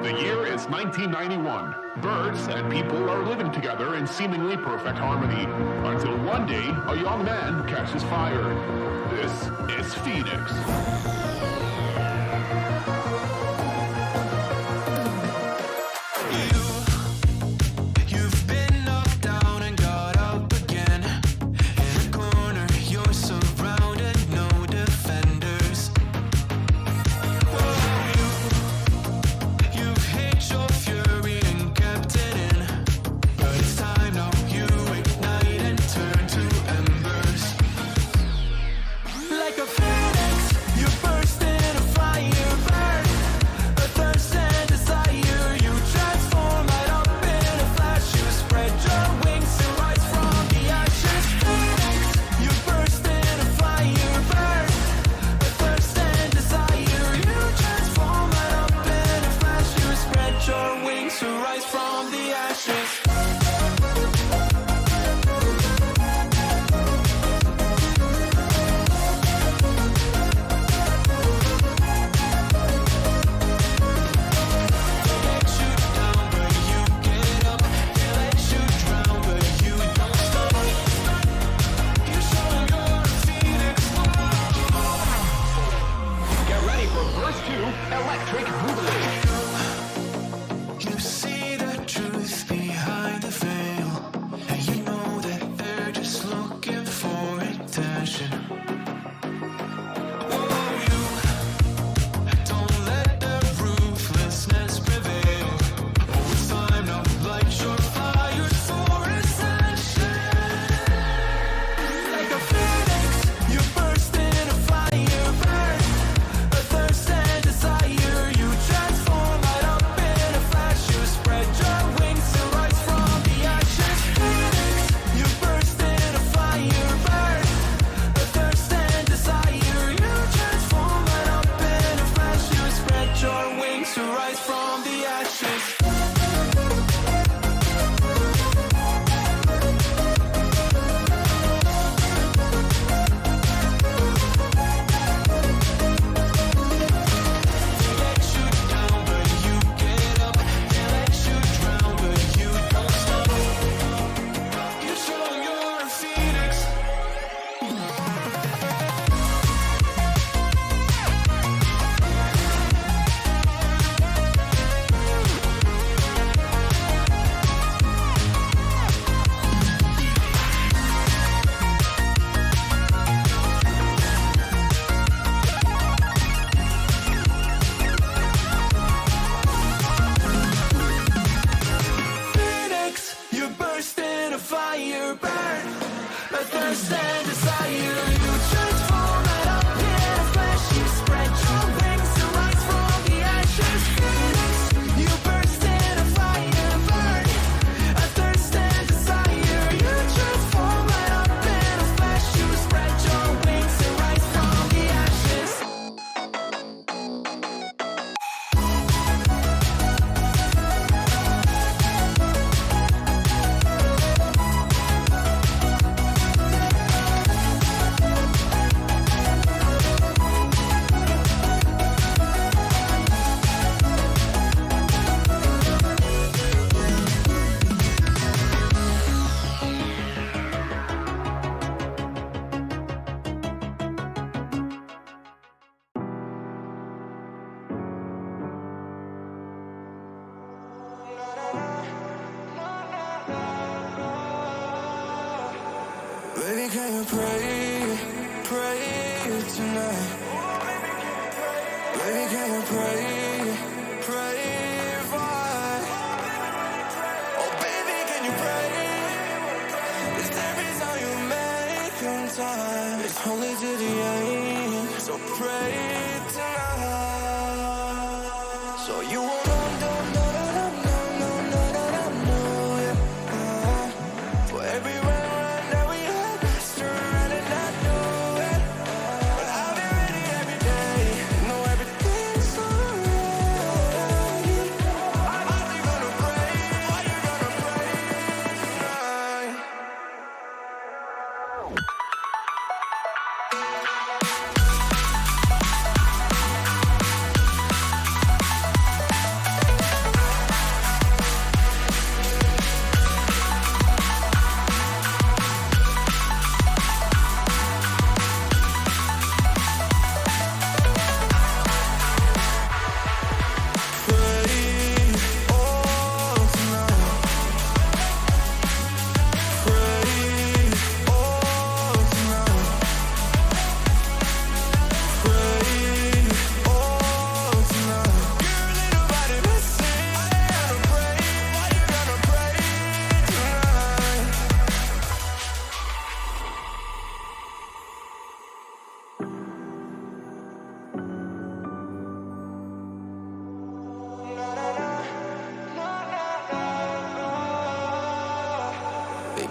The year is 1991. Birds and people are living together in seemingly perfect harmony, until one day a young man catches fire. This is Phoenix. Baby, can you pray tonight? Baby, can you pray why? Oh, baby, can you pray? Is there reason you making time? It's only to the end, so pray tonight. So you won't for everywhere.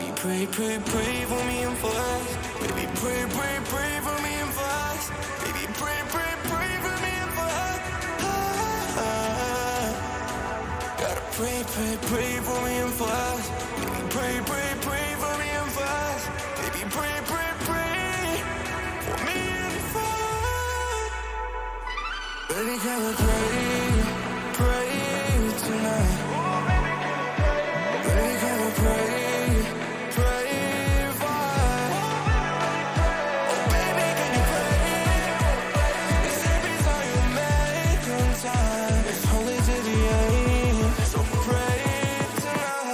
Baby, pray, pray, pray for me and for us. Baby, pray, pray, pray for me and for us. Baby, pray, pray, pray for me and for us. Gotta pray, pray, pray for me and for us. Baby, pray, pray, pray for me and for us. Baby, pray, pray, pray for me and for us. Baby, can we pray tonight? Baby, can we pray for us? Oh, baby, can you pray? It's every time you make on time. It's only to the end, so pray tonight.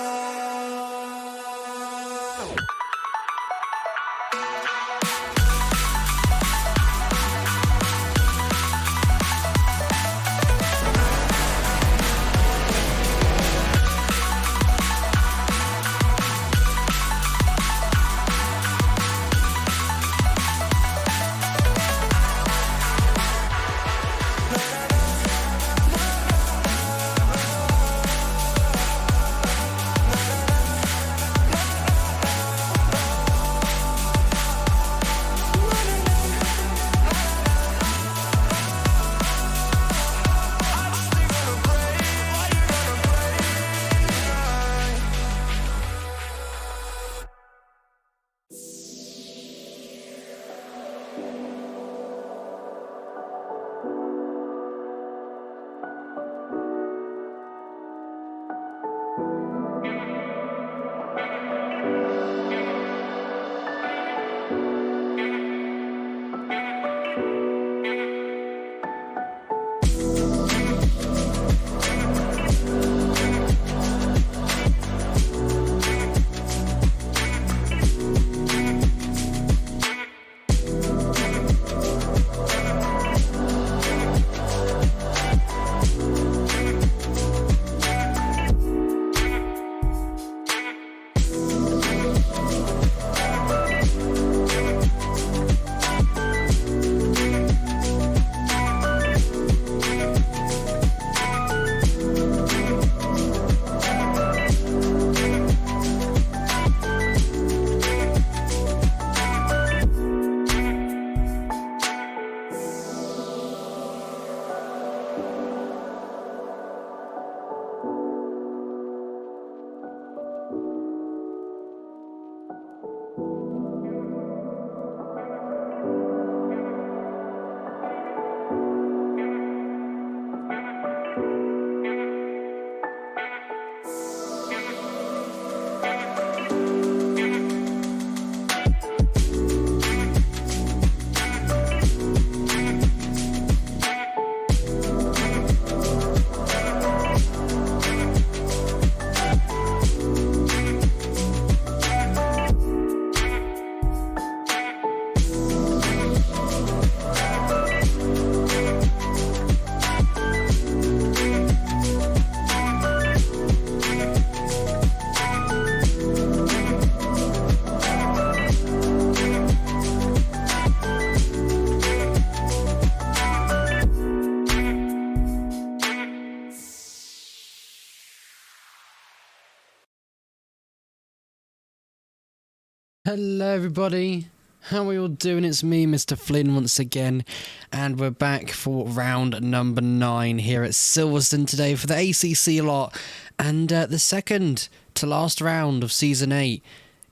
Hello everybody, how are we all doing? It's me, Mr. Flynn, once again, and we're back for round number 9 here at Silverstone today for the ACC lot, and the second to last round of Season 8.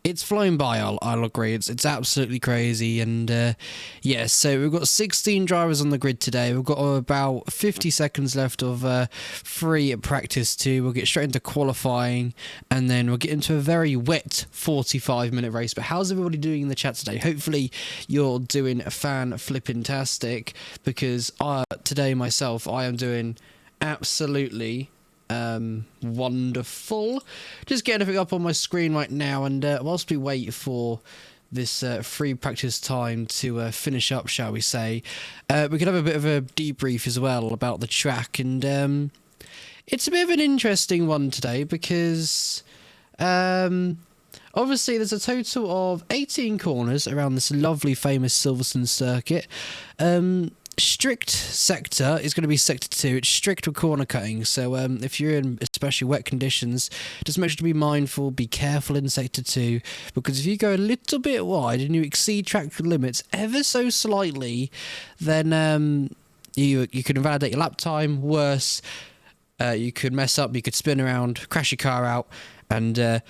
It's flown by, I'll agree. It's absolutely crazy, and yeah, so we've got 16 drivers on the grid today. We've got about 50 seconds left of free practice too. We'll get straight into qualifying, and then we'll get into a very wet 45-minute race. But how's everybody doing in the chat today? Hopefully you're doing fan-flipping-tastic, because today myself, I am doing absolutely wonderful. Just getting everything up on my screen right now, and whilst we wait for this free practice time to finish up, shall we say, we could have a bit of a debrief as well about the track, and it's a bit of an interesting one today because obviously there's a total of 18 corners around this lovely famous Silverstone circuit. strict sector is going to be sector 2. It's strict with corner cutting, so if you're in especially wet conditions, just make sure to be mindful, be careful in sector 2, because if you go a little bit wide and you exceed track limits ever so slightly, then you could invalidate your lap time. Worse, you could mess up, you could spin around, crash your car out, and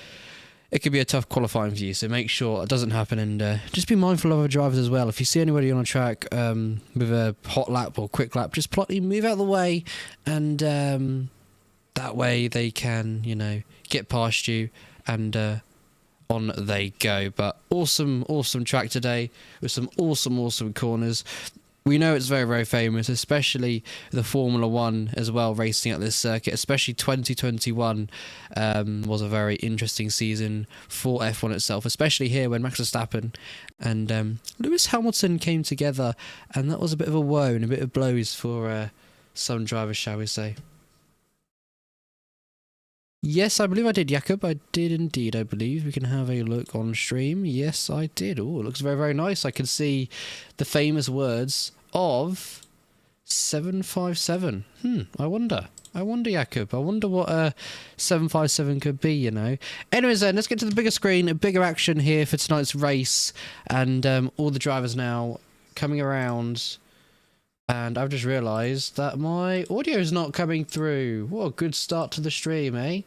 it could be a tough qualifying for you, so make sure it doesn't happen, and just be mindful of other drivers as well. If you see anybody on a track with a hot lap or quick lap, just politely move out of the way, and that way they can, you know, get past you, and on they go. But awesome track today with some awesome corners. We know it's very, very famous, especially the Formula 1 as well, racing at this circuit, especially 2021 was a very interesting season for F1 itself, especially here when Max Verstappen and Lewis Hamilton came together, and that was a bit of a woe and a bit of blows for some drivers, shall we say. Yes, I believe I did, Jakob. I did indeed, I believe. We can have a look on stream. Yes, I did. Oh, it looks very, very nice. I can see the famous words of 757. I wonder, Jakob. I wonder what 757 could be, you know. Anyways, then, let's get to the bigger screen, a bigger action here for tonight's race, and all the drivers now coming around. And I've just realised that my audio is not coming through. What a good start to the stream, eh?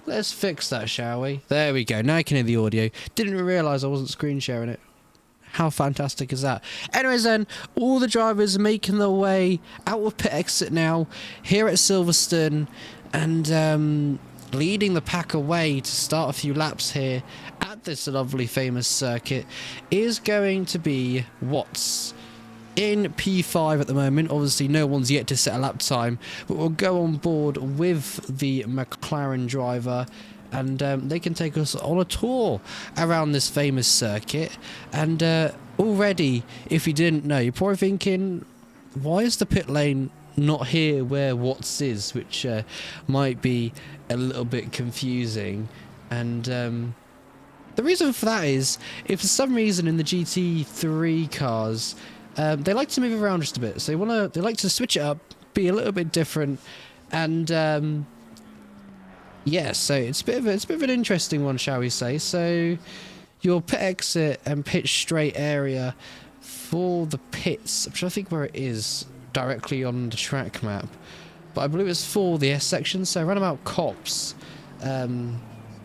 Let's fix that, shall we? There we go. Now I can hear the audio. Didn't realise I wasn't screen sharing it. How fantastic is that? Anyways then, all the drivers are making their way out of pit exit now, here at Silverstone, and leading the pack away to start a few laps here at this lovely famous circuit is going to be Watts. In P5 at the moment. Obviously no one's yet to set a lap time, but we'll go on board with the McLaren driver, and they can take us on a tour around this famous circuit. And already, if you didn't know, you're probably thinking, why is the pit lane not here where Watts is, which might be a little bit confusing. And the reason for that is, if for some reason in the GT3 cars they like to move around just a bit, so they like to switch it up, be a little bit different, and yeah, so it's a bit of an interesting one, shall we say. So your pit exit and pit straight area for the pits, I'm trying to think where it is directly on the track map, but I believe it's for the S section, so around about Cops and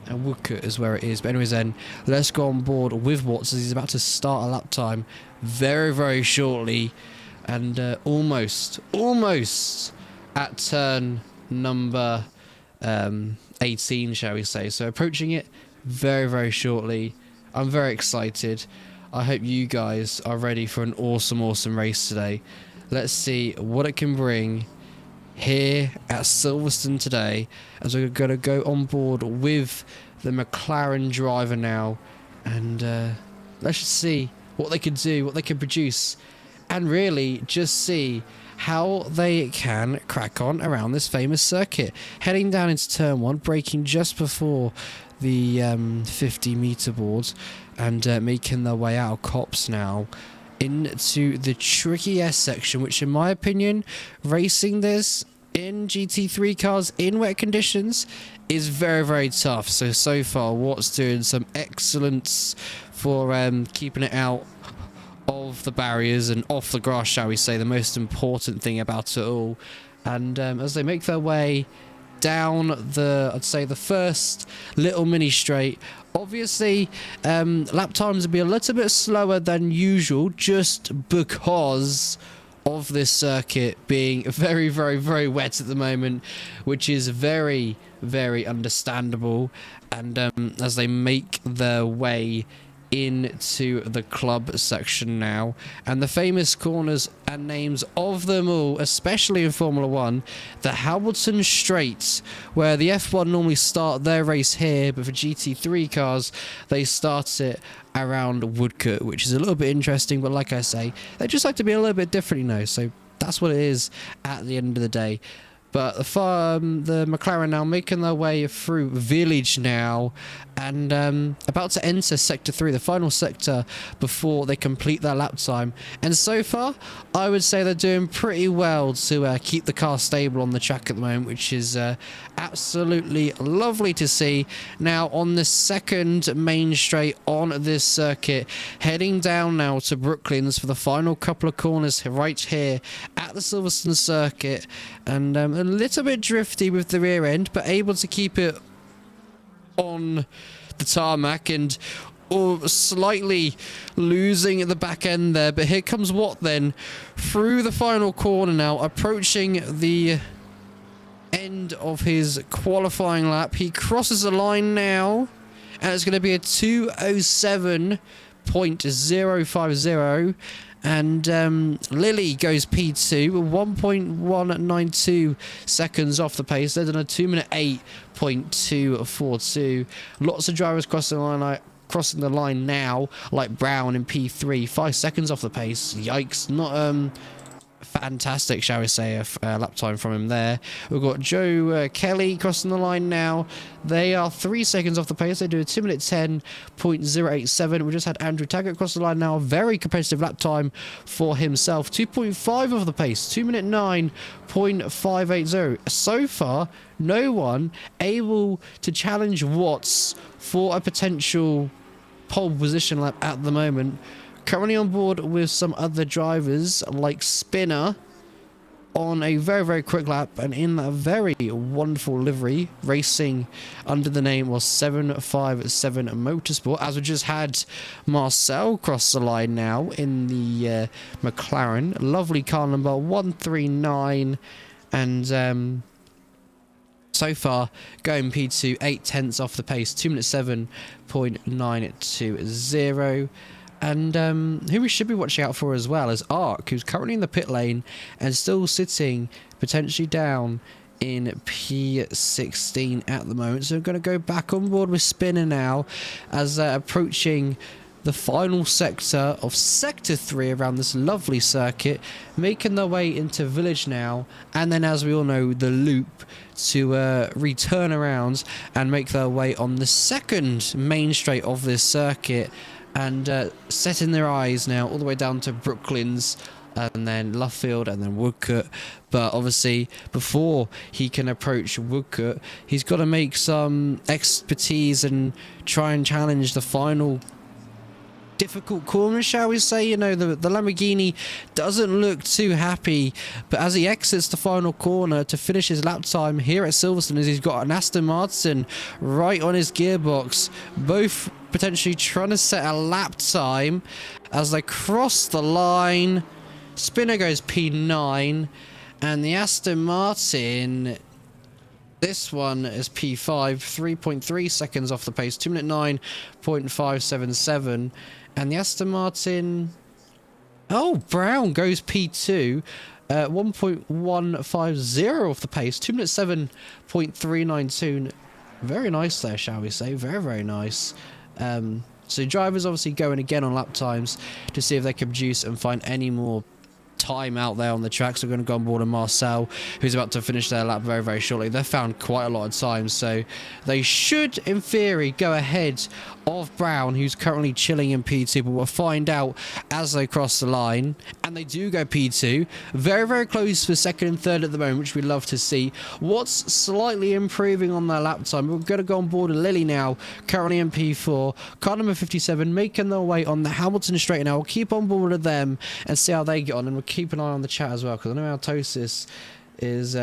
Woodcote is where it is. But anyways then, let's go on board with Watts as he's about to start a lap time very, very shortly, and almost at turn number 18, shall we say. So approaching it very, very shortly. I'm very excited. I hope you guys are ready for an awesome race today. Let's see what it can bring here at Silverstone today, as we're going to go on board with the McLaren driver now, and let's just see what they can do, what they can produce, and really just see how they can crack on around this famous circuit. Heading down into turn 1, braking just before the 50-meter boards, and making their way out of Cops now into the tricky S section, which in my opinion, racing this in GT3 cars in wet conditions is very, very tough. So far Watts doing some excellence for keeping it out of the barriers and off the grass, shall we say, the most important thing about it all. And as they make their way down I'd say the first little mini straight, obviously lap times will be a little bit slower than usual, just because of this circuit being very, very, very wet at the moment, which is very, very understandable. And as they make their way into the club section now, and the famous corners and names of them all, especially in Formula 1, the Hamilton Straight, where the F1 normally start their race here, but for GT3 cars they start it around Woodcote, which is a little bit interesting. But like I say, they just like to be a little bit different, you know, so that's what it is at the end of the day. But the McLaren now making their way through Village now, and about to enter Sector 3, the final sector, before they complete their lap time. And so far, I would say they're doing pretty well to keep the car stable on the track at the moment, which is absolutely lovely to see. Now, on the second main straight on this circuit, heading down now to Brooklands for the final couple of corners right here at the Silverstone circuit, and a little bit drifty with the rear end, but able to keep it on the tarmac, and slightly losing at the back end there. But here comes Watt then through the final corner now, approaching the end of his qualifying lap. He crosses the line now, and it's going to be a 2:07.050. And Lily goes P2, 1.192 seconds off the pace. They're done a 2-minute 8.242. Lots of drivers crossing the line now, like Brown in P3, 5 seconds off the pace. Yikes! Not fantastic, shall we say, a lap time from him there. We've got Joe Kelly crossing the line now. They are 3 seconds off the pace. They do a 2-minute 10.087. We just had Andrew Taggart cross the line now. Very competitive lap time for himself. 2.5 off the pace. 2-minute 9.580. So far, no one able to challenge Watts for a potential pole position lap at the moment. Currently on board with some other drivers like Spinner on a very, very quick lap, and in a very wonderful livery, racing under the name of 757 Motorsport, as we just had Marcel cross the line now in the McLaren. Lovely car number 139, and so far going P2, 8 tenths off the pace, 2-minute 7.920. And who we should be watching out for as well is Ark, who's currently in the pit lane and still sitting potentially down in P16 at the moment. So we're going to go back on board with Spinner now as they're approaching the final sector of Sector 3 around this lovely circuit, making their way into Village now, and then, as we all know, the loop to return around and make their way on the second main straight of this circuit, and setting their eyes now all the way down to Brooklands, and then Luffield, and then Woodcote. But obviously, before he can approach Woodcote, he's got to make some expertise and try and challenge the final difficult corner, shall we say. You know, the Lamborghini doesn't look too happy, but as he exits the final corner to finish his lap time here at Silverstone, as he's got an Aston Martin right on his gearbox, both potentially trying to set a lap time as they cross the line. Spinner goes P9, and the Aston Martin, this one is P5, 3.3 seconds off the pace, 2-minute 9.577. And the Aston Martin, Brown goes P2, 1.150 off the pace, 2-minute 7.392. Very nice there, shall we say. Very, very nice. So drivers obviously going again on lap times to see if they can produce and find any more time out there on the track. So we're going to go on board with Marcel, who's about to finish their lap very, very shortly. They've found quite a lot of time, so they should, in theory, go ahead of Brown, who's currently chilling in P2, but we'll find out as they cross the line. And they do go P2. Very, very close for second and third at the moment, which we love to see. What's slightly improving on their lap time? We're going to go on board with Lily now, currently in P4. Car number 57, making their way on the Hamilton straight now. We'll keep on board with them and see how they get on, and we'll keep an eye on the chat as well, because I know Altosis is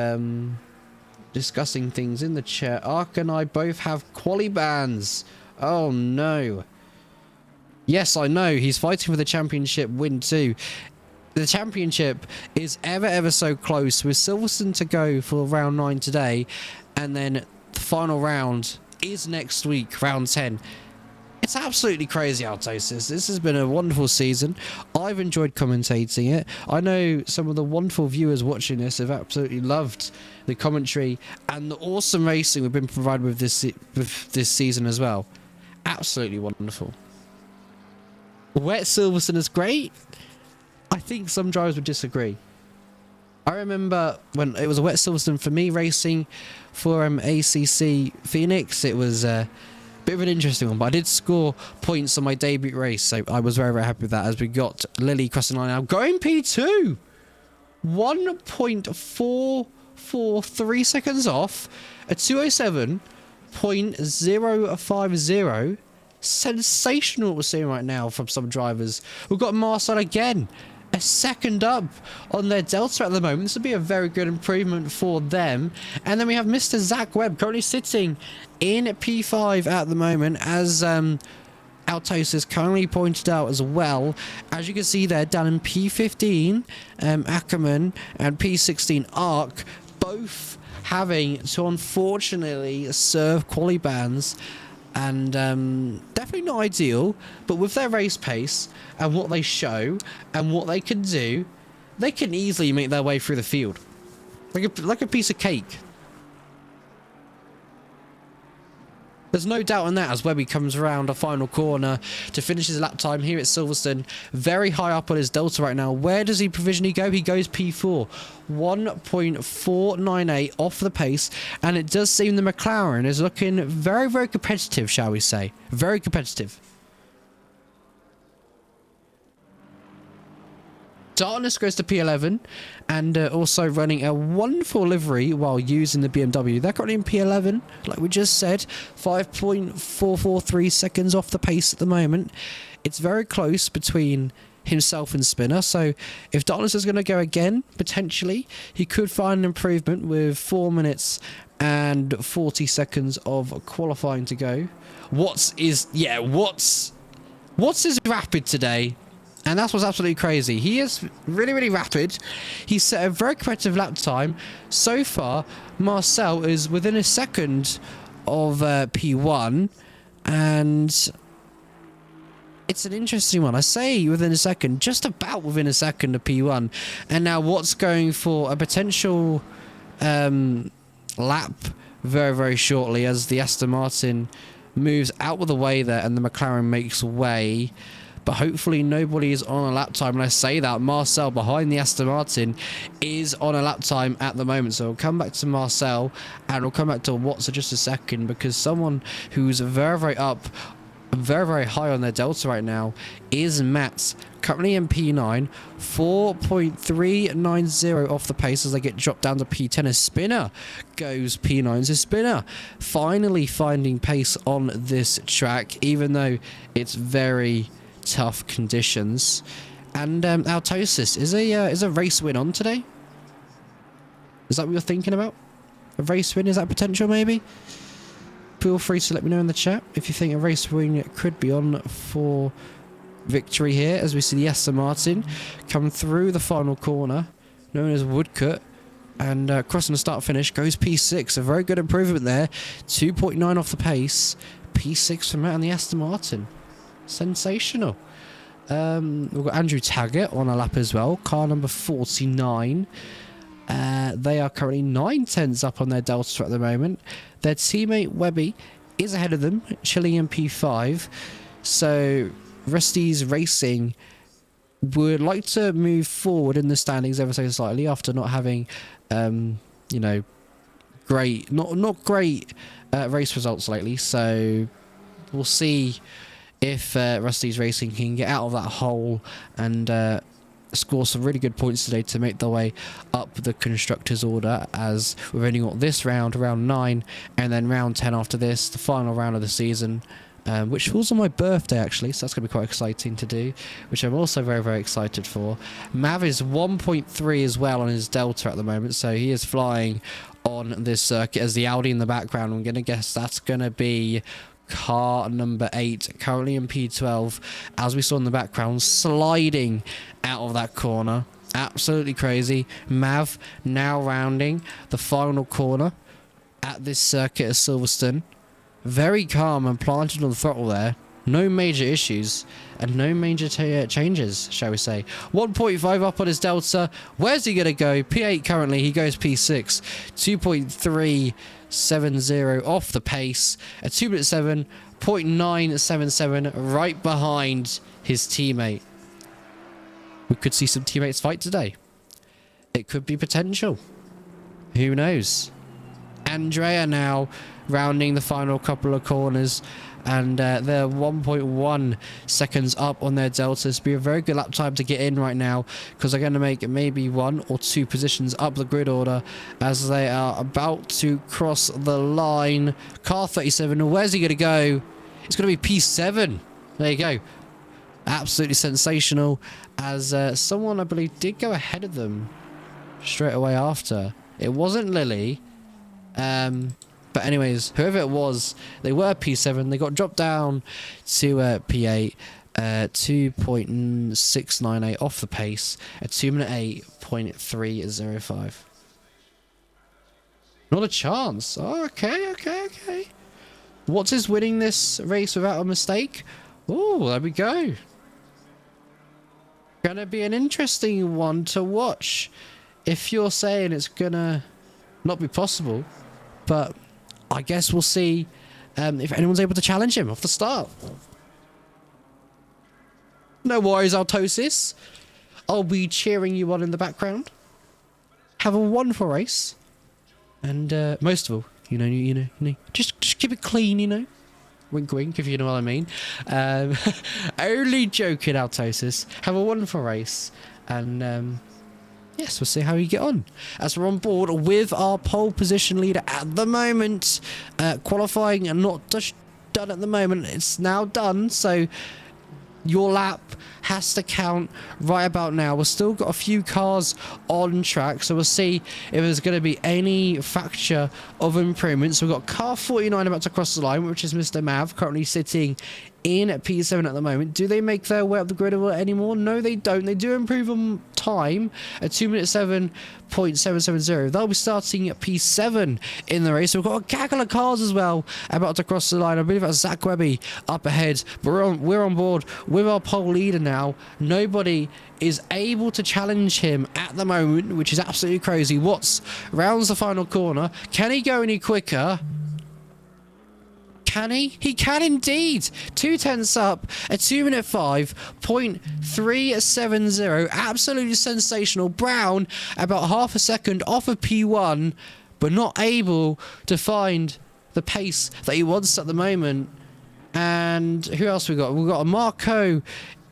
discussing things in the chat. Ark and I both have quali bans. Oh no. Yes, I know. He's fighting for the championship win too. The championship is ever so close, with Silverstone to go for round 9 today, and then the final round is next week, round 10. It's absolutely crazy, Altosis. This has been a wonderful season. I've enjoyed commentating it. I know some of the wonderful viewers watching this have absolutely loved the commentary and the awesome racing we've been provided with this season as well. Absolutely wonderful. Wet Silverstone is great. I think some drivers would disagree. I remember when it was a wet Silverstone for me racing for ACC Phoenix. It was a bit of an interesting one, but I did score points on my debut race, so I was very, very happy with that as we got Lily crossing the line now. Going P2! 1.443 seconds off. A 207.050. Sensational what we're seeing right now from some drivers. We've got Marcel again. A second up on their Delta at the moment. This will be a very good improvement for them. And then we have Mr. Zach Webb currently sitting in P5 at the moment, as Altos currently pointed out as well. As you can see there, down in P15, Ackerman and P16 Arc, both having to unfortunately serve quali bans. And definitely not ideal, but with their race pace and what they show and what they can do, they can easily make their way through the field like a piece of cake. There's no doubt on that as Webby comes around a final corner to finish his lap time here at Silverstone. Very high up on his Delta right now. Where does he provisionally go? He goes P4. 1.498 off the pace. And it does seem the McLaren is looking very, very competitive, shall we say. Very competitive. Darkness goes to P11 and also running a wonderful livery while using the BMW. They're currently in P11, like we just said, 5.443 seconds off the pace at the moment. It's very close between himself and Spinner, so if Darkness is going to go again, potentially, he could find an improvement with 4 minutes and 40 seconds of qualifying to go. Watts is rapid today. And that's what's absolutely crazy. He is really, really rapid. He's set a very competitive lap time. So far, Marcel is within a second of P1. And it's an interesting one. I say within a second, just about within a second of P1. And now Watt's going for a potential lap very, very shortly as the Aston Martin moves out of the way there and the McLaren makes way. But hopefully nobody is on a lap time. And I say that Marcel behind the Aston Martin is on a lap time at the moment. So we'll come back to Marcel and we'll come back to Watts in just a second, because someone who's very, very up, very, very high on their Delta right now is Matt, currently in P9, 4.390 off the pace as they get dropped down to P10. A Spinner goes P9. So Spinner finally finding pace on this track, even though it's very tough conditions. And Altosis, is a race win on today? Is that what you're thinking about? A race win, is that potential maybe? Feel free to let me know in the chat if you think a race win could be on for victory here, as we see the Aston Martin come through the final corner, known as Woodcut, and crossing the start finish goes P6. A very good improvement there, 2.9 off the pace. P6 for Matt and the Aston Martin. Sensational. We've got Andrew Taggart on a lap as well, car number 49. They are currently 9 tenths up on their Delta at the moment. Their teammate Webby is ahead of them, chilling in P5. So Rusty's Racing would like to move forward in the standings ever so slightly after not having, great, not great race results lately. So we'll see if Rusty's Racing can get out of that hole and score some really good points today to make their way up the constructors order, as we've only got this round 9, and then round 10 after this, the final round of the season, which falls on my birthday actually, so that's going to be quite exciting to do, which I'm also very, very excited for. Mav is 1.3 as well on his Delta at the moment, so he is flying on this circuit. As the Audi in the background, I'm going to guess that's going to be car number 8, currently in P12, as we saw in the background, sliding out of that corner. Absolutely crazy. Mav now rounding the final corner at this circuit of Silverstone. Very calm and planted on the throttle there. No major issues and no major changes, shall we say. 1.5 up on his Delta. Where's he going to go? P8 currently. He goes P6. 2.370 off the pace. A 2.7.977 right behind his teammate. We could see some teammates fight today. it could be potential. Who knows? Andrea now rounding the final couple of corners, and they're 1.1 seconds up on their deltas. Be a very good lap time to get in right now, because they're going to make maybe 1 or 2 positions up the grid order as they are about to cross the line. Car 37, where's he going to go? It's going to be P7. There you go. Absolutely sensational, as someone I believe did go ahead of them straight away after. It wasn't Lily. But anyways, whoever it was, they were P7. They got dropped down to P8, 2.698 off the pace at 2 minute 8.305. Not a chance. Oh, okay. What's his winning this race without a mistake? Oh, there we go. Gonna be an interesting one to watch. If you're saying it's gonna not be possible, but I guess we'll see if anyone's able to challenge him off the start. No worries, Altosis. I'll be cheering you on in the background. Have a wonderful race, and most of all, you know, just keep it clean, you know. Wink, wink, if you know what I mean. Only joking, Altosis. Have a wonderful race, and yes, we'll see how you get on. As we're on board with our pole position leader at the moment, qualifying and not just done at the moment. It's now done, so your lap has to count right about now. We've still got a few cars on track, so we'll see if there's going to be any factor of improvement. So we've got car 49 about to cross the line, which is Mr. Mav, currently sitting in at P7 at the moment. Do they make their way up the grid anymore? No, they don't. They do improve on time at 2 minute 7.770. They'll be starting at P7 in the race. So we've got a gaggle of cars as well about to cross the line. I believe that's Zach Webby up ahead. But we're on board with our pole leader now. Nobody is able to challenge him at the moment, which is absolutely crazy. Watts rounds the final corner. Can he go any quicker? Can he? He can indeed. 2 tenths up at 2 minute 5.370. Absolutely sensational. Brown about half a second off of P1, but not able to find the pace that he wants at the moment. And who else we got? We've got a Marco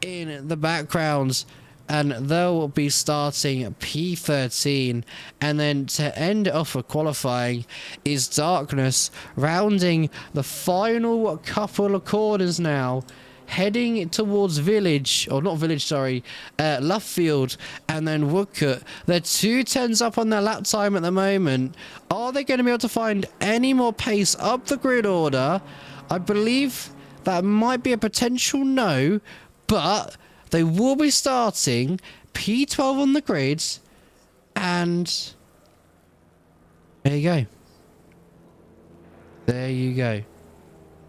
in the background, and they'll be starting at P13. And then to end it off for qualifying is Darkness, rounding the final couple of corners now, heading towards Village, or not Village, sorry, Luffield, and then Woodcote. They're 2 tenths up on their lap time at the moment. Are they going to be able to find any more pace up the grid order? I believe that might be a potential no, but they will be starting P12 on the grid, and there you go. There you go.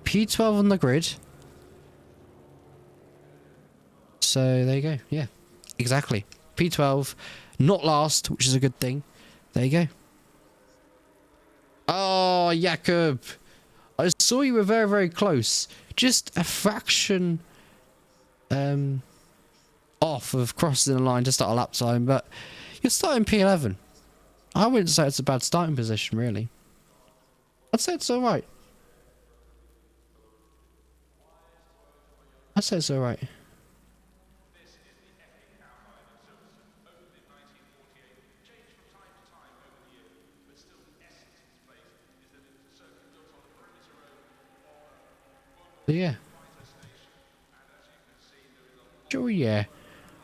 P12 on the grid. So there you go. Yeah, exactly. P12, not last, which is a good thing. There you go. Oh, Jakob. I saw you were very, very close. Just a fraction off of crossing the line to start a lap time, but you're starting P11. I wouldn't say it's a bad starting position, really. I'd say it's alright. I'd say it's alright. Yeah. Sure, yeah.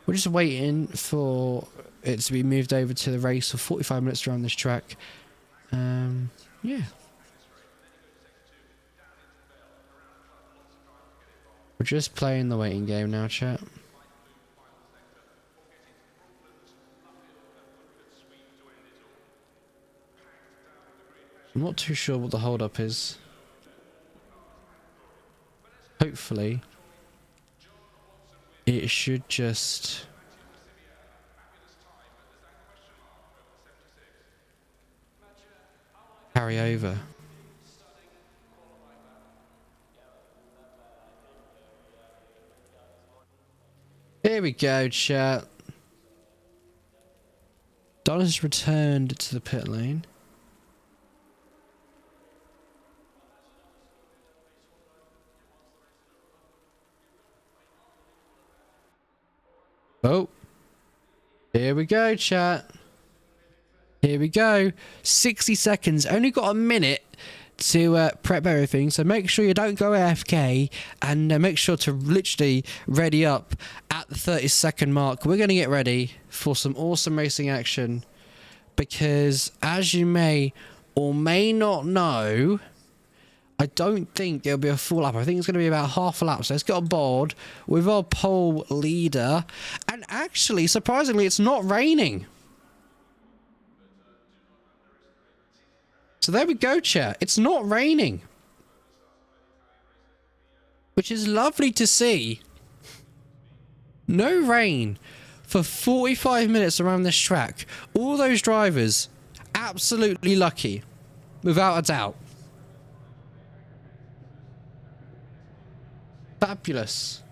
We're just waiting for it to be moved over to the race for 45 minutes around this track. Yeah. We're just playing the waiting game now, chat. I'm not too sure what the hold up is. Hopefully it should just carry over. Here we go, chat. Donna's returned to the pit lane. Oh. Here we go, chat. Here we go. 60 seconds. Only got a minute to prep everything, so make sure you don't go AFK, and make sure to literally ready up at the 30-second mark. We're going to get ready for some awesome racing action, because as you may or may not know, I don't think there'll be a full lap. I think it's going to be about half a lap. So let's get on board with our pole leader. And actually, surprisingly, it's not raining. So there we go, chat. It's not raining, which is lovely to see. No rain for 45 minutes around this track. All those drivers, absolutely lucky, without a doubt. Fabulous.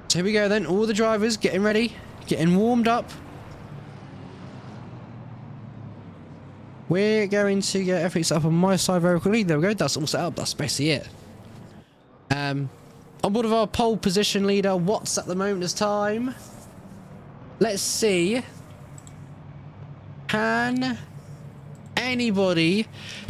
So here we go then, all the drivers getting ready, getting warmed up. We're going to get everything set up on my side very quickly. There we go, that's all set up, that's basically it. On board of our pole position leader, what's at the moment is time? Let's see. Can anybody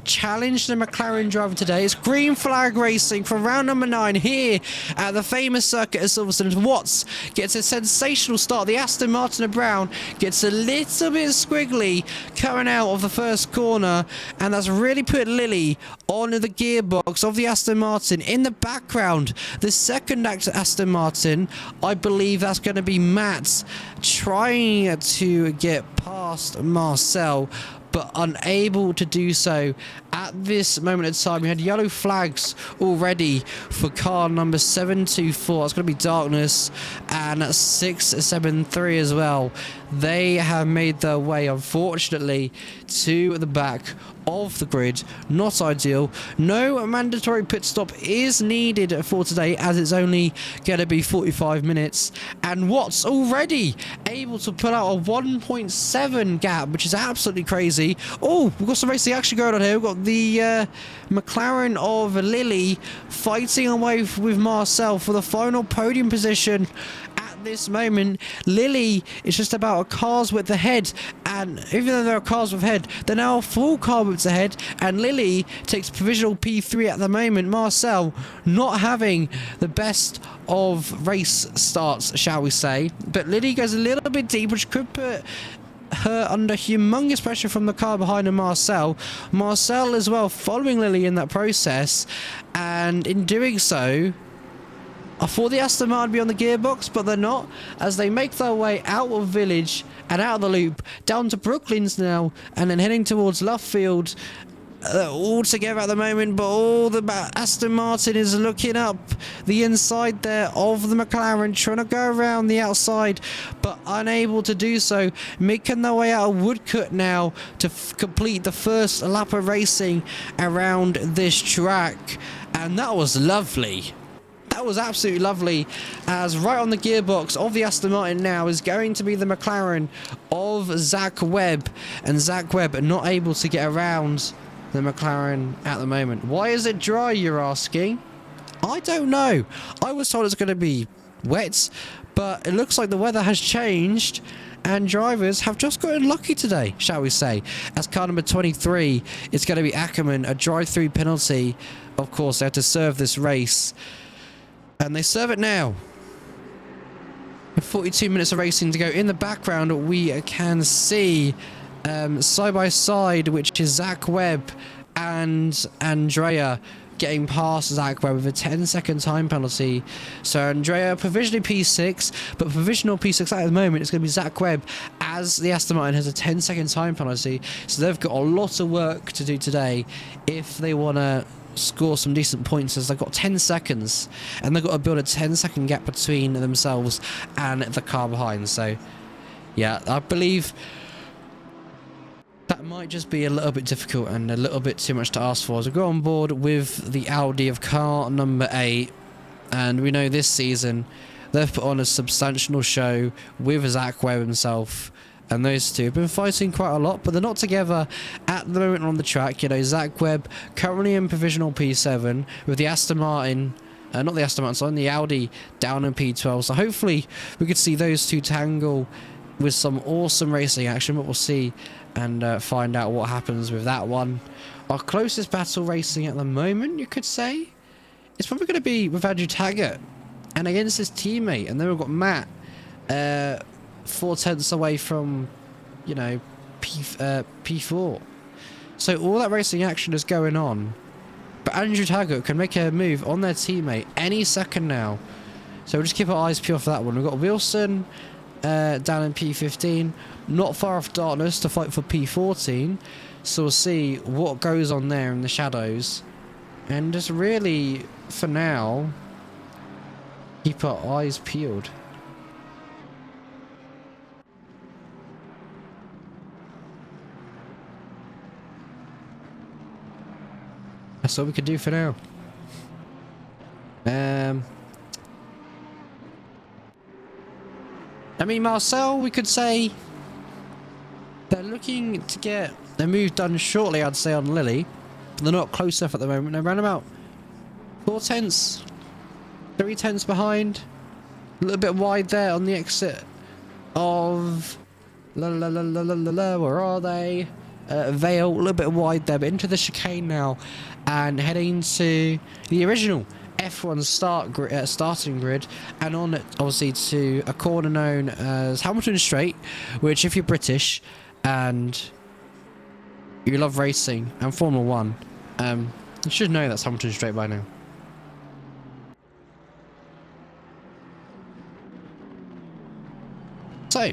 challenge the McLaren driver today? It's green flag racing for round number 9 here at the famous circuit of Silverstone. Watts gets a sensational start. The Aston Martin of Brown gets a little bit squiggly coming out of the first corner, and that's really put Lily on the gearbox of the Aston Martin. In the background, the second Aston Martin, I believe that's going to be Matt, trying to get past Marcel, but unable to do so at this moment in time. We had yellow flags already for car number 724. It's going to be Darkness, and 673 as well. They have made their way, unfortunately, to the back of the grid. Not ideal. No mandatory pit stop is needed for today, as it's only going to be 45 minutes. And Watts already able to pull out a 1.7 gap, which is absolutely crazy. Oh, we've got some racing action going on here. We've got the McLaren of Lily fighting away with Marcel for the final podium position. At this moment, Lily is just about a car's width ahead, and even though there are cars with ahead, they're now a full car width ahead, and Lily takes provisional P3 at the moment. Marcel not having the best of race starts, shall we say, but Lily goes a little bit deep, which could put her under humongous pressure from the car behind her, Marcel. Marcel as well following Lily in that process, and in doing so, I thought the Aston Martin would be on the gearbox, but they're not, as they make their way out of Village and out of the loop, down to Brooklands now, and then heading towards Luffield. All together at the moment, but all the Aston Martin is looking up the inside there of the McLaren, trying to go around the outside, but unable to do so, making their way out of Woodcut now to complete the first lap of racing around this track. And that was lovely. That was absolutely lovely, as right on the gearbox of the Aston Martin now is going to be the McLaren of Zach Webb, and Zach Webb not able to get around the McLaren at the moment. Why is it dry, you're asking? I don't know. I was told it's going to be wet, but it looks like the weather has changed, and drivers have just gotten lucky today, shall we say. As car number 23, it's going to be Ackerman, a drive-through penalty. Of course, they have to serve this race, and they serve it now. 42 minutes of racing to go. In the background, we can see side by side, which is Zach Webb and Andrea getting past Zach Webb with a 10-second time penalty. So Andrea provisionally P6, but provisional P6 at the moment is going to be Zach Webb, as the Aston Martin has a 10-second time penalty. So they've got a lot of work to do today if they want to score some decent points, as they've got 10 seconds and they've got to build a 10-second gap between themselves and the car behind. So yeah, I believe that That might just be a little bit difficult and a little bit too much to ask for as we go on board with the Audi of car number 8. And we know this season they've put on a substantial show with Zach Webb himself. And those two have been fighting quite a lot, but they're not together at the moment on the track. You know, Zach Webb currently in provisional P7 with the Aston Martin, not the Aston Martin, sorry, the Audi down in P12. So hopefully we could see those two tangle with some awesome racing action, but we'll see and find out what happens with that one. Our closest battle racing at the moment, you could say, it's probably going to be with Andrew Taggart and against his teammate. And then we've got Matt 4/10 away from, you know, P4. So all that racing action is going on, but Andrew Taggart can make a move on their teammate any second now. So we'll just keep our eyes peeled for that one. We've got Wilson down in P15, not far off Darkness to fight for P14. So we'll see what goes on there in the shadows. And just really, for now, keep our eyes peeled. That's all we could do for now. I mean, Marcel, we could say they're looking to get their move done shortly, I'd say, on Lily. But they're not close enough at the moment. They're around about 4/10, 3/10 behind. A little bit wide there on the exit of... where are they? Vale, a little bit wide there, but into the chicane now and heading to the original F1 starting grid, and on it obviously to a corner known as Hamilton Straight, which if you're British and you love racing and Formula 1, you should know that's Hamilton Straight by now. So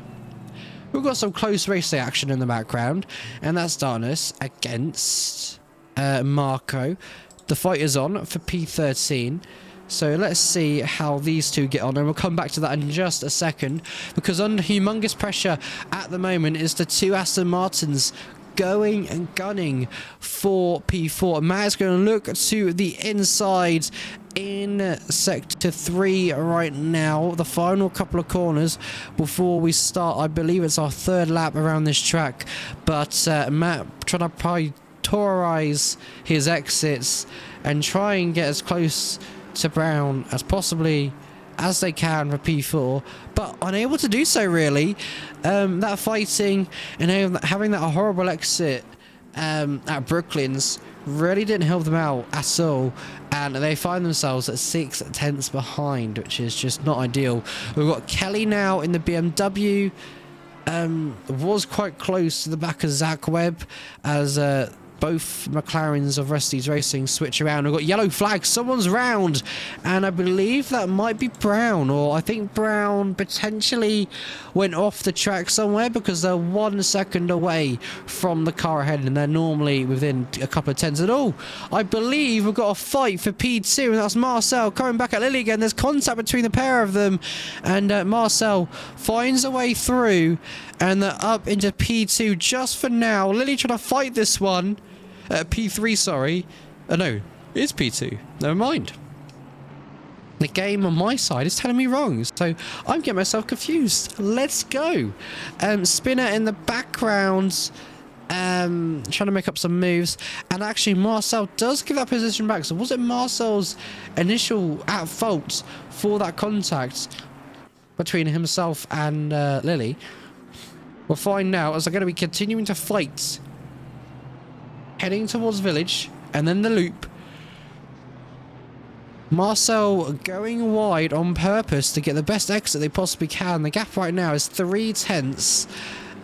we've got some close racing action in the background, and that's Darkness against Marco. The fight is on for P13. So let's see how these two get on, and we'll come back to that in just a second, because under humongous pressure at the moment is the two Aston Martins going and gunning for P4. Matt is going to look to the inside in sector 3 right now, the final couple of corners before we start. I believe it's our third lap around this track, but Matt trying to prioritize his exits and try and get as close to Brown as possibly as they can for P4, but unable to do so really. That fighting and having that horrible exit at Brooklands really didn't help them out at all, and they find themselves at 6/10 behind, which is just not ideal. We've got Kelly now in the BMW, was quite close to the back of Zach Webb as both McLarens of Rusty's Racing switch around. We've got yellow flag, someone's round, and I believe that might be Brown, or I think Brown potentially went off the track somewhere because they're 1 second away from the car ahead, and they're normally within a couple of tenths at all. I believe we've got a fight for P2, and that's Marcel coming back at Lily again. There's contact between the pair of them, and Marcel finds a way through, and they're up into P2 just for now. Lily trying to fight this one. P3, sorry. No, it's P2. Never mind. The game on my side is telling me wrong, so I'm getting myself confused. Let's go. Spinner in the background, trying to make up some moves, and actually Marcel does give that position back. So was it Marcel's initial at fault for that contact between himself and Lily? We'll find out as they're going to be continuing to fight, heading towards Village and then the loop. Marcel going wide on purpose to get the best exit they possibly can. The gap right now is 3/10,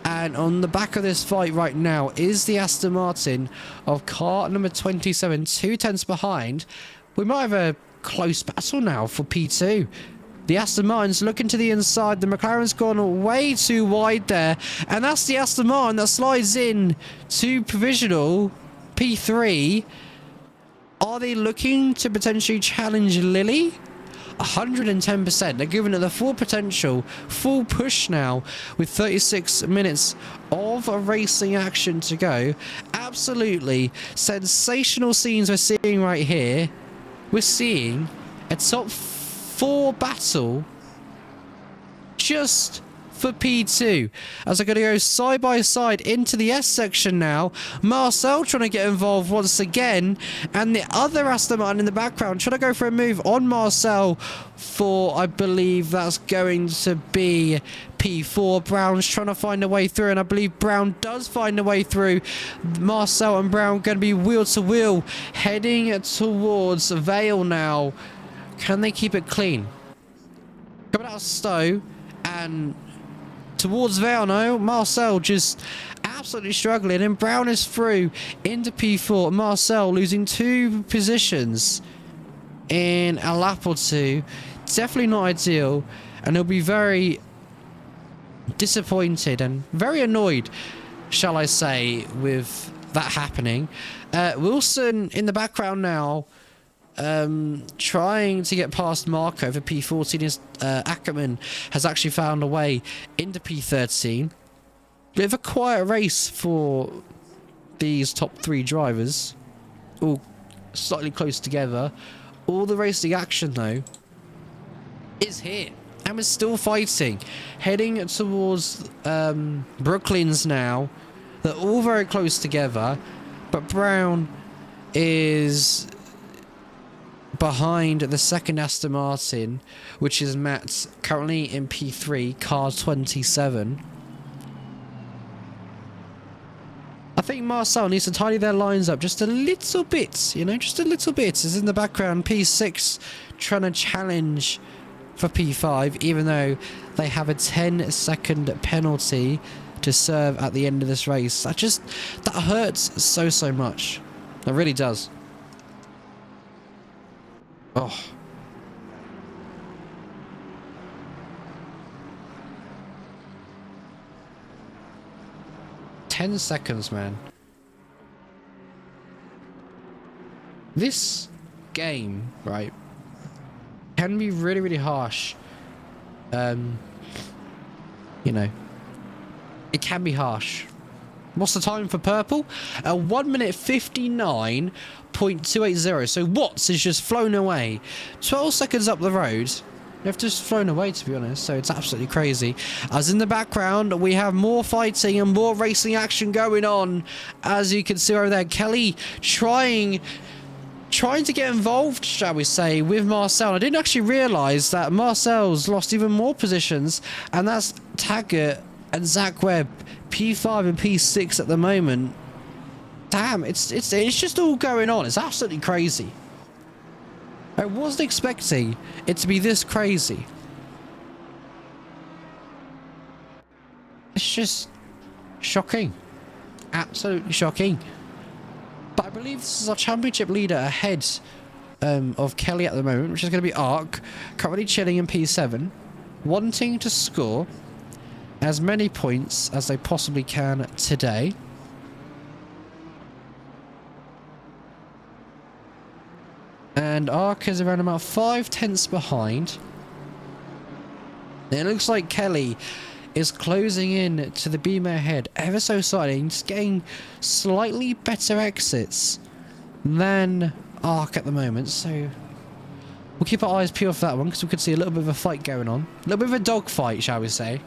and on the back of this fight right now is the Aston Martin of car number 27, 2/10 behind. We might have a close battle now for P2. The Aston Martin's looking to the inside. The McLaren's gone way too wide there, and that's the Aston Martin that slides in to provisional P3. Are they looking to potentially challenge Lily? 110%. They're giving it the full potential, full push now with 36 minutes of racing action to go. Absolutely sensational scenes we're seeing right here. We're seeing a top 4 battle just for P2 as they're going to go side by side into the S section now. Marcel trying to get involved once again, and the other Aston Martin in the background trying to go for a move on Marcel for, I believe that's going to be P4. Brown's trying to find a way through, and I believe Brown does find a way through. Marcel and Brown going to be wheel to wheel heading towards Vale now. Can they keep it clean? Coming out of Stowe and towards Vale, no. Marcel just absolutely struggling, and Brown is through into P4. Marcel losing 2 positions in a lap or 2. Definitely not ideal, and he'll be very disappointed and very annoyed, shall I say, with that happening. Wilson in the background now, trying to get past Marco for P14. Is Ackerman has actually found a way into P13. Bit of a quiet race for these top 3 drivers, all slightly close together. All the racing action though is here, and we're still fighting, heading towards Brooklands now. They're all very close together, but Brown is behind the second Aston Martin, which is Matt, currently in P3, car 27. I think Marcel needs to tidy their lines up just a little bit, you know, just a little bit. Is in the background, P6 trying to challenge for P5, even though they have a 10-second penalty to serve at the end of this race. That hurts so much. It really does. Oh. "10 seconds, man." This game, right, can be really harsh. You know, it can be harsh. What's the time for purple? 1 minute 59.280. So Watts has just flown away. 12 seconds up the road. They've just flown away, to be honest. So it's absolutely crazy. As in the background, we have more fighting and more racing action going on. As you can see over there, Kelly trying to get involved, shall we say, with Marcel. I didn't actually realise that Marcel's lost even more positions, and that's Taggart and Zach Webb, P5 and P6 at the moment. Damn, it's just all going on. It's absolutely crazy. I wasn't expecting it to be this crazy. It's just shocking. Absolutely shocking. But I believe this is our championship leader ahead of Kelly at the moment, which is going to be Ark, currently chilling in P7, wanting to score as many points as they possibly can today. And Ark is around about 5 tenths behind. And it looks like Kelly is closing in to the beam ahead ever so slightly, just getting slightly better exits than Ark at the moment. So we'll keep our eyes peeled for that one, because we could see a little bit of a fight going on. A little bit of a dog fight, shall we say.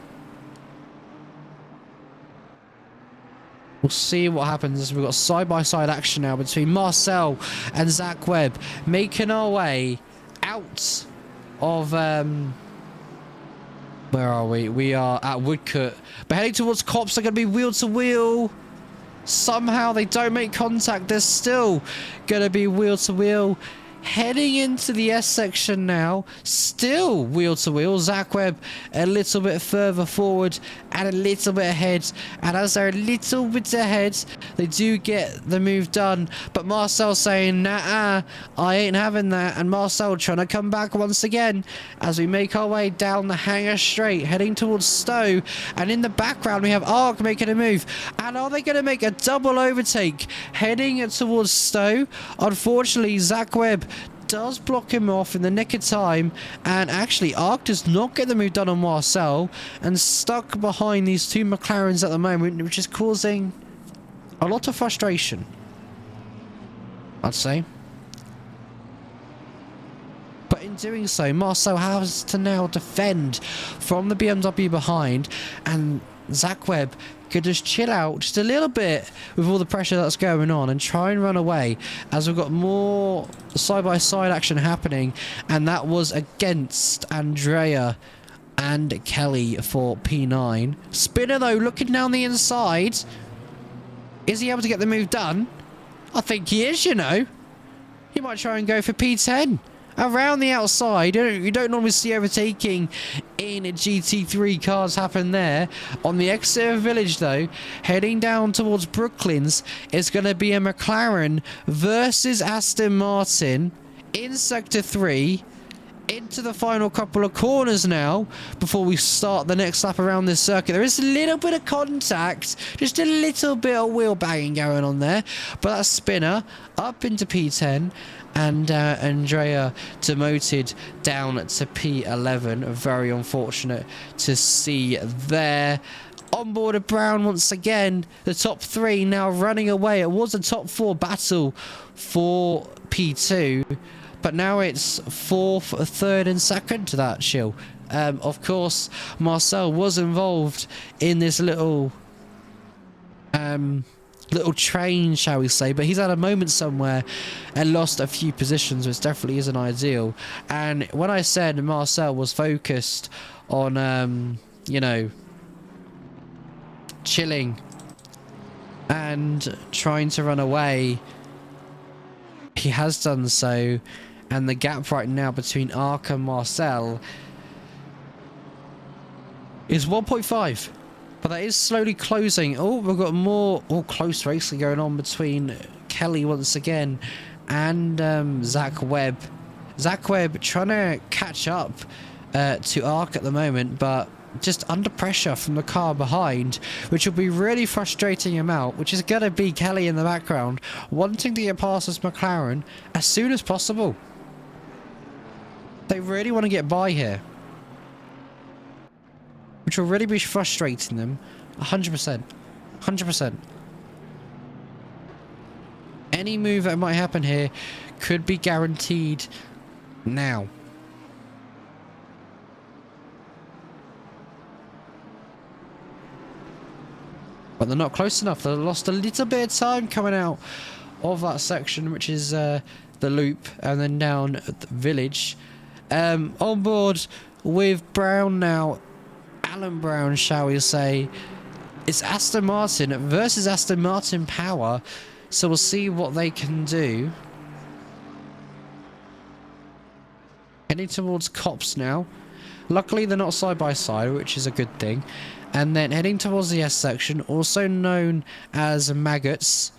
We'll see what happens. We've got side-by-side action now between Marcel and Zach Webb, making our way out of where are we? We are at Woodcote, but heading towards Cops. Are going to be wheel to wheel. Somehow they don't make contact. They're still going to be wheel to wheel. Heading into the S section now, still wheel to wheel. Zach Webb a little bit further forward and a little bit ahead, and as they're a little bit ahead, they do get the move done. But Marcel saying, nah, I ain't having that, and Marcel trying to come back once again as we make our way down the Hangar Straight, heading towards Stowe. And in the background we have Ark making a move, and are they going to make a double overtake heading towards Stowe? Unfortunately, Zach Webb does block him off in the nick of time, and actually Arc does not get the move done on Marcel, and stuck behind these two McLarens at the moment, which is causing a lot of frustration, I'd say. But in doing so, Marcel has to now defend from the BMW behind, and Zach Webb could just chill out just a little bit with all the pressure that's going on and try and run away, as we've got more side-by-side action happening, and that was against Andrea and Kelly for P9. Spinner, though, looking down the inside. Is he able to get the move done? I think he is, you know. He might try and go for P10. Around the outside, you don't normally see overtaking in GT3 cars happen there. On the exit of Village, though, heading down towards Brooklands, it's going to be a McLaren versus Aston Martin in Sector 3. Into the final couple of corners now before we start the next lap around this circuit. There is a little bit of contact, just a little bit of wheel banging going on there, but that Spinner up into P10, and Andrea demoted down to P11. Very unfortunate to see there. On board of Brown once again, the top three now running away. It was a top four battle for P2, but now it's fourth, third and second to that, Shill. Of course, Marcel was involved in this little train, shall we say, but he's had a moment somewhere and lost a few positions, which definitely isn't ideal. And when I said Marcel was focused on, you know, chilling and trying to run away, he has done so. And the gap right now between Arc and Marcel is 1.5. But that is slowly closing. Oh, we've got more close racing going on between Kelly once again and Zach Webb. Zach Webb trying to catch up to Arc at the moment, but just under pressure from the car behind, which will be really frustrating him out, which is going to be Kelly in the background, wanting to get past this McLaren as soon as possible. They really want to get by here, which will really be frustrating them. 100%. 100%. Any move that might happen here could be guaranteed now. But they're not close enough. They lost a little bit of time coming out of that section, which is the loop, and then down at the Village. On board with Brown now, Alan Brown, shall we say. It's Aston Martin versus Aston Martin power, so we'll see what they can do. Heading towards Cops now. Luckily they're not side by side, which is a good thing. And then heading towards the S section, also known as Maggots.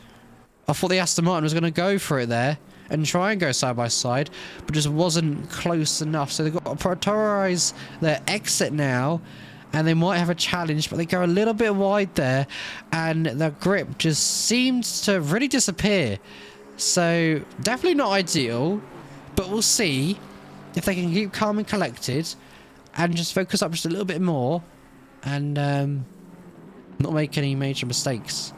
I thought the Aston Martin was going to go for it there and try and go side by side, but just wasn't close enough. So they've got to prioritize their exit now, and they might have a challenge, but they go a little bit wide there, and their grip just seems to really disappear. So definitely not ideal, but we'll see if they can keep calm and collected and just focus up just a little bit more and not make any major mistakes.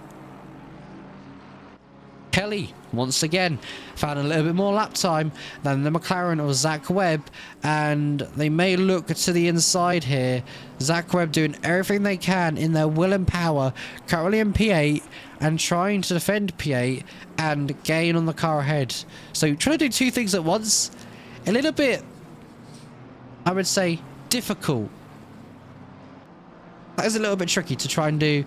Kelly, once again, found a little bit more lap time than the McLaren of Zach Webb, and they may look to the inside here. Zach Webb doing everything they can in their will and power, currently in P8, and trying to defend P8 and gain on the car ahead. So trying to do two things at once, a little bit, I would say, difficult. That is a little bit tricky to try and do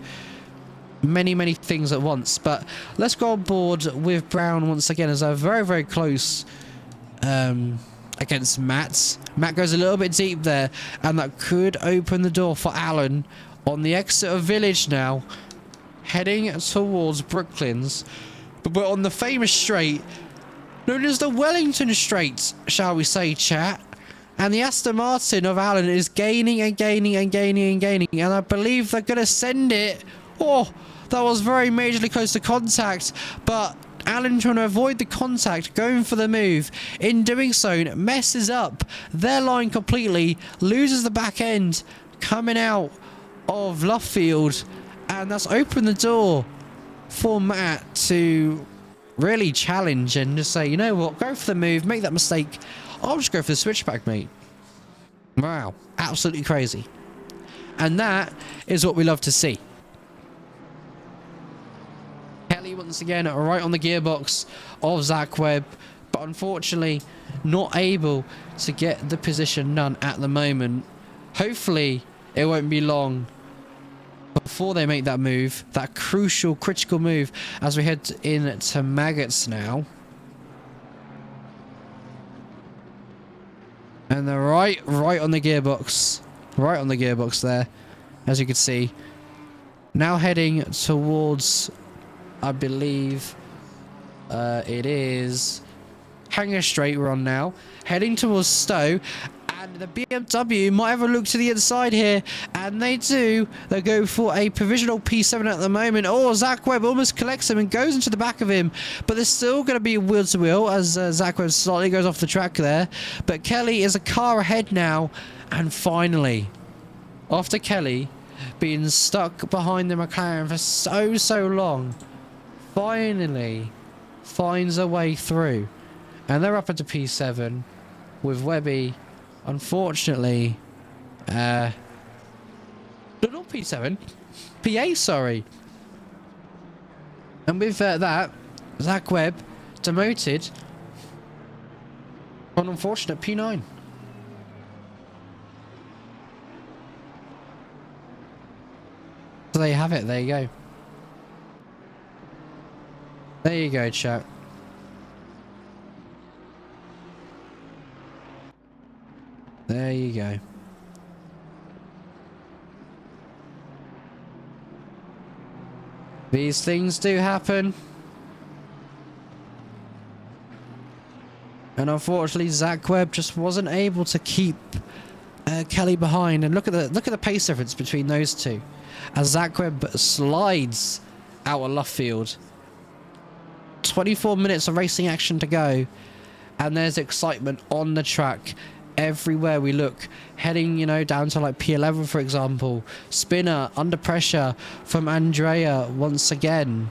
many things at once, but let's go on board with Brown once again, as they're very close against Matt. Matt goes a little bit deep there, and that could open the door for Alan on the exit of Village now, heading towards Brooklands. But we're on the famous straight known as the Wellington Straight, shall we say, chat. And the Aston Martin of Alan is gaining and gaining and gaining and gaining, and I believe they're going to send it. Oh, that was very majorly close to contact, but Alan trying to avoid the contact, going for the move. In doing so, messes up their line completely, loses the back end, coming out of Luffield, and that's opened the door for Matt to really challenge and just say, you know what, go for the move, make that mistake. I'll just go for the switchback, mate. Wow, absolutely crazy. And that is what we love to see. Kelly once again right on the gearbox of Zach Webb, but unfortunately not able to get the position done at the moment. Hopefully it won't be long before they make that move, that crucial, critical move, as we head into Maggots now. And they're right on the gearbox. Right on the gearbox there, as you can see. Now heading towards, I believe, it is Hanger Straight we're on now. Heading towards Stowe. And the BMW might have a look to the inside here. And they do. They go for a provisional P7 at the moment. Oh, Zach Webb almost collects him and goes into the back of him. But there's still going to be wheel to wheel as Zach Webb slightly goes off the track there. But Kelly is a car ahead now. And finally, after Kelly being stuck behind the McLaren for so long, finally finds a way through. And they're up into P7 with Webby. Unfortunately, no, not P7, PA, sorry. And with that, Zach Webb demoted on unfortunate P9. So there you have it, there you go. There you go, chat. There you go. These things do happen. And unfortunately, Zach Webb just wasn't able to keep Kelly behind. And look at the pace difference between those two, as Zach Webb slides out of Luffield. 24 minutes of racing action to go, and there's excitement on the track. Everywhere we look, heading, you know, down to like P11, for example. Spinner under pressure from Andrea once again.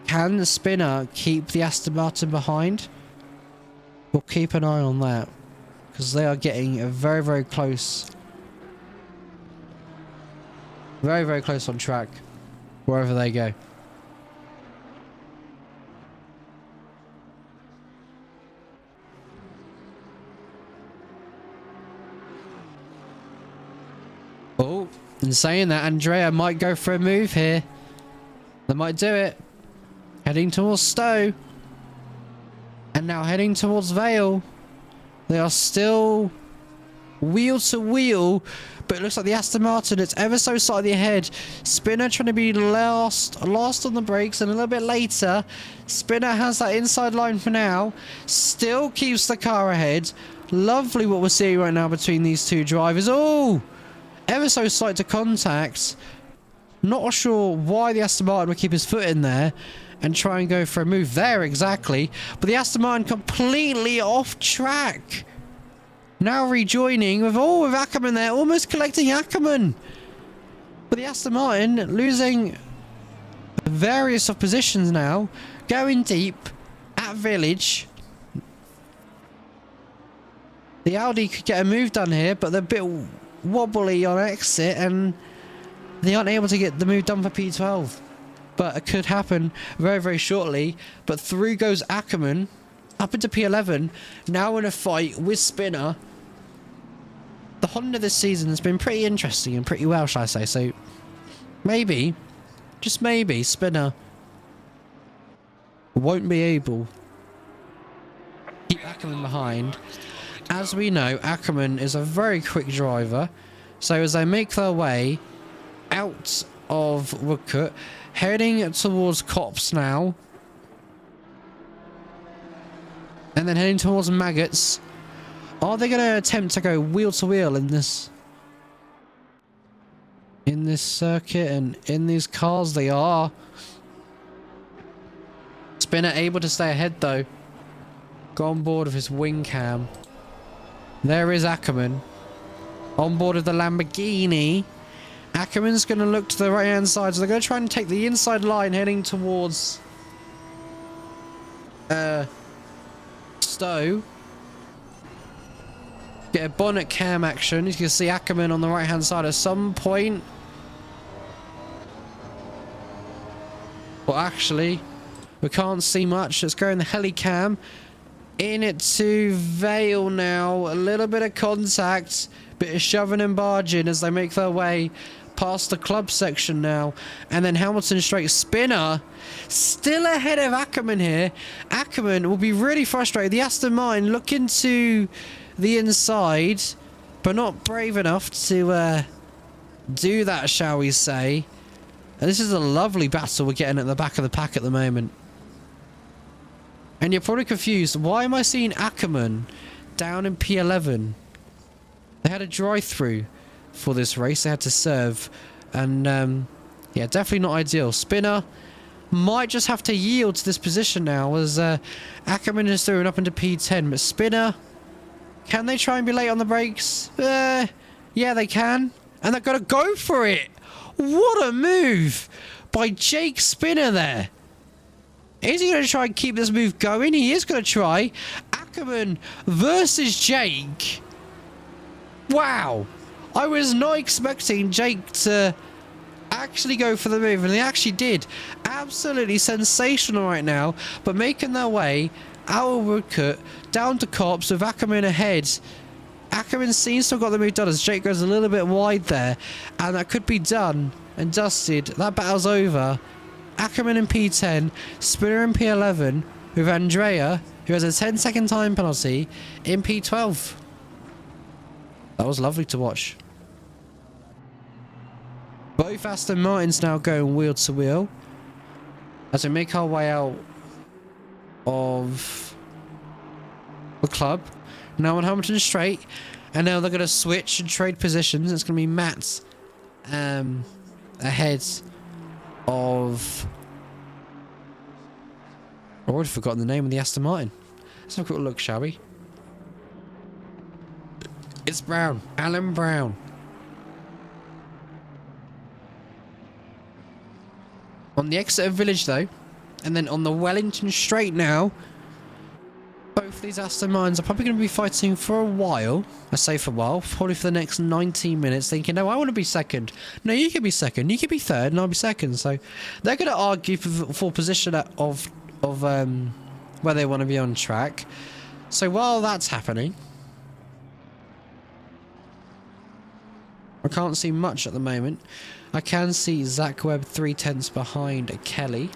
Can the Spinner keep the Aston Martin behind? We'll keep an eye on that, because they are getting very close. Very close on track, wherever they go. Oh, in saying that, Andrea might go for a move here. They might do it. Heading towards Stowe. And now heading towards Vale. They are still wheel to wheel, but it looks like the Aston Martin, it's ever so slightly ahead. Spinner trying to be last on the brakes, and a little bit later. Spinner has that inside line for now. Still keeps the car ahead. Lovely what we're seeing right now between these two drivers. Oh! Ever so slight to contact. Not sure why the Aston Martin would keep his foot in there and try and go for a move there exactly. But the Aston Martin completely off track. Now rejoining with Ackerman there, almost collecting Ackerman. But the Aston Martin losing various of positions now, going deep at Village. The Audi could get a move done here, but they're a bit wobbly on exit, and they aren't able to get the move done for P12. But it could happen very shortly. But through goes Ackerman up into P11, now in a fight with Spinner. The Honda this season has been pretty interesting and pretty well, shall I say. So maybe, just maybe, Spinner won't be able to keep Ackerman behind. As we know, Ackerman is a very quick driver. So as they make their way out of Woodcote, heading towards Cops now, and then heading towards Maggots. Are they going to attempt to go wheel to wheel in this circuit and in these cars? They are. Spinner able to stay ahead though. Got on board with his wing cam. There is Ackerman. On board of the Lamborghini. Ackerman's going to look to the right hand side. So they're going to try and take the inside line heading towards Stowe. Get a bonnet cam action. You can see Ackerman on the right hand side at some point. Well, actually, we can't see much. Let's go in the heli cam. In it to Vale now. A little bit of contact. Bit of shoving and barging as they make their way past the club section now. And then Hamilton straight. Spinner still ahead of Ackerman here. Ackerman will be really frustrated. The Aston Martin looking to the inside, but not brave enough to do that, shall we say. And this is a lovely battle we're getting at the back of the pack at the moment. And you're probably confused. Why am I seeing Ackerman down in P11? They had a drive-through for this race. They had to serve. And, yeah, definitely not ideal. Spinner might just have to yield to this position now as Ackerman is through up into P10. But Spinner, can they try and be late on the brakes? Yeah, they can. And they're going to go for it. What a move by Jake Spinner there. Is he going to try and keep this move going? He is going to try. Ackerman versus Jake. Wow. I was not expecting Jake to actually go for the move, and they actually did. Absolutely sensational right now, but making their way out of Woodcote down to Cops with Ackerman ahead. Ackerman seems to have got the move done as Jake goes a little bit wide there, and that could be done and dusted. That battle's over. Ackerman in P10, Spinner in P11 with Andrea, who has a 10-second time penalty, in P12. That was lovely to watch. Both Aston Martins now going wheel to wheel as we make our way out of the club. Now on Hamilton straight, and now they're going to switch and trade positions. It's going to be Matt ahead of... I've already forgotten the name of the Aston Martin. Let's have a quick look, shall we? It's Brown. Alan Brown. On the Exeter Village, though, and then on the Wellington Straight now, both these Aston Martins are probably going to be fighting for a while. I say for a while, probably for the next 19 minutes, thinking, no, I want to be second. No, you can be second. You can be third, and I'll be second. So they're going to argue for position of where they want to be on track. So while that's happening, I can't see much at the moment. I can see Zach Webb 3/10 behind Kelly.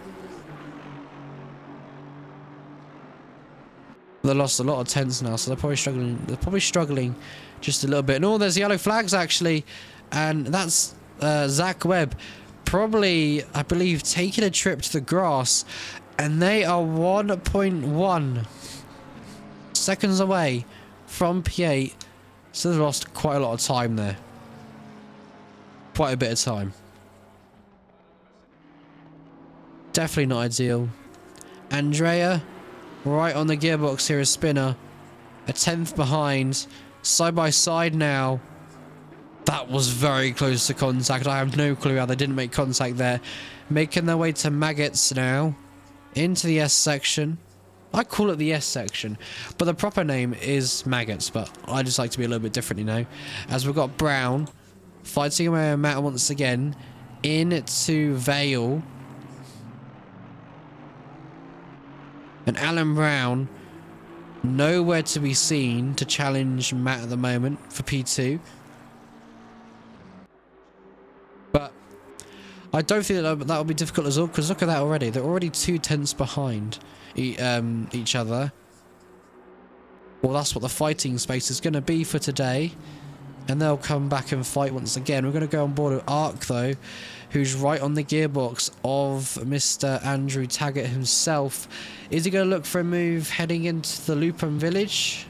They lost a lot of tenths now, so they're probably struggling. They're probably struggling just a little bit. And oh, there's yellow flags actually, and that's Zach Webb probably, I believe, taking a trip to the grass, and they are 1.1 seconds away from P8. So they've lost quite a lot of time there. Quite a bit of time. Definitely not ideal. Andrea, right on the gearbox here is Spinner. A 10th behind. Side by side now. That was very close to contact. I have no clue how they didn't make contact there. Making their way to Maggots now. Into the S section. I call it the S section, but the proper name is Maggots, but I just like to be a little bit different, you know. As we've got Brown fighting away with Matt once again. Into Vale. And Alan Brown nowhere to be seen to challenge Matt at the moment for P2. But I don't think that will be difficult as well, because look at that already. They're already 2/10 behind each other. Well, that's what the fighting space is going to be for today. And they'll come back and fight once again. We're going to go on board with Ark, though, who's right on the gearbox of Mr. Andrew Taggart himself. Is he going to look for a move heading into the Lupin Village?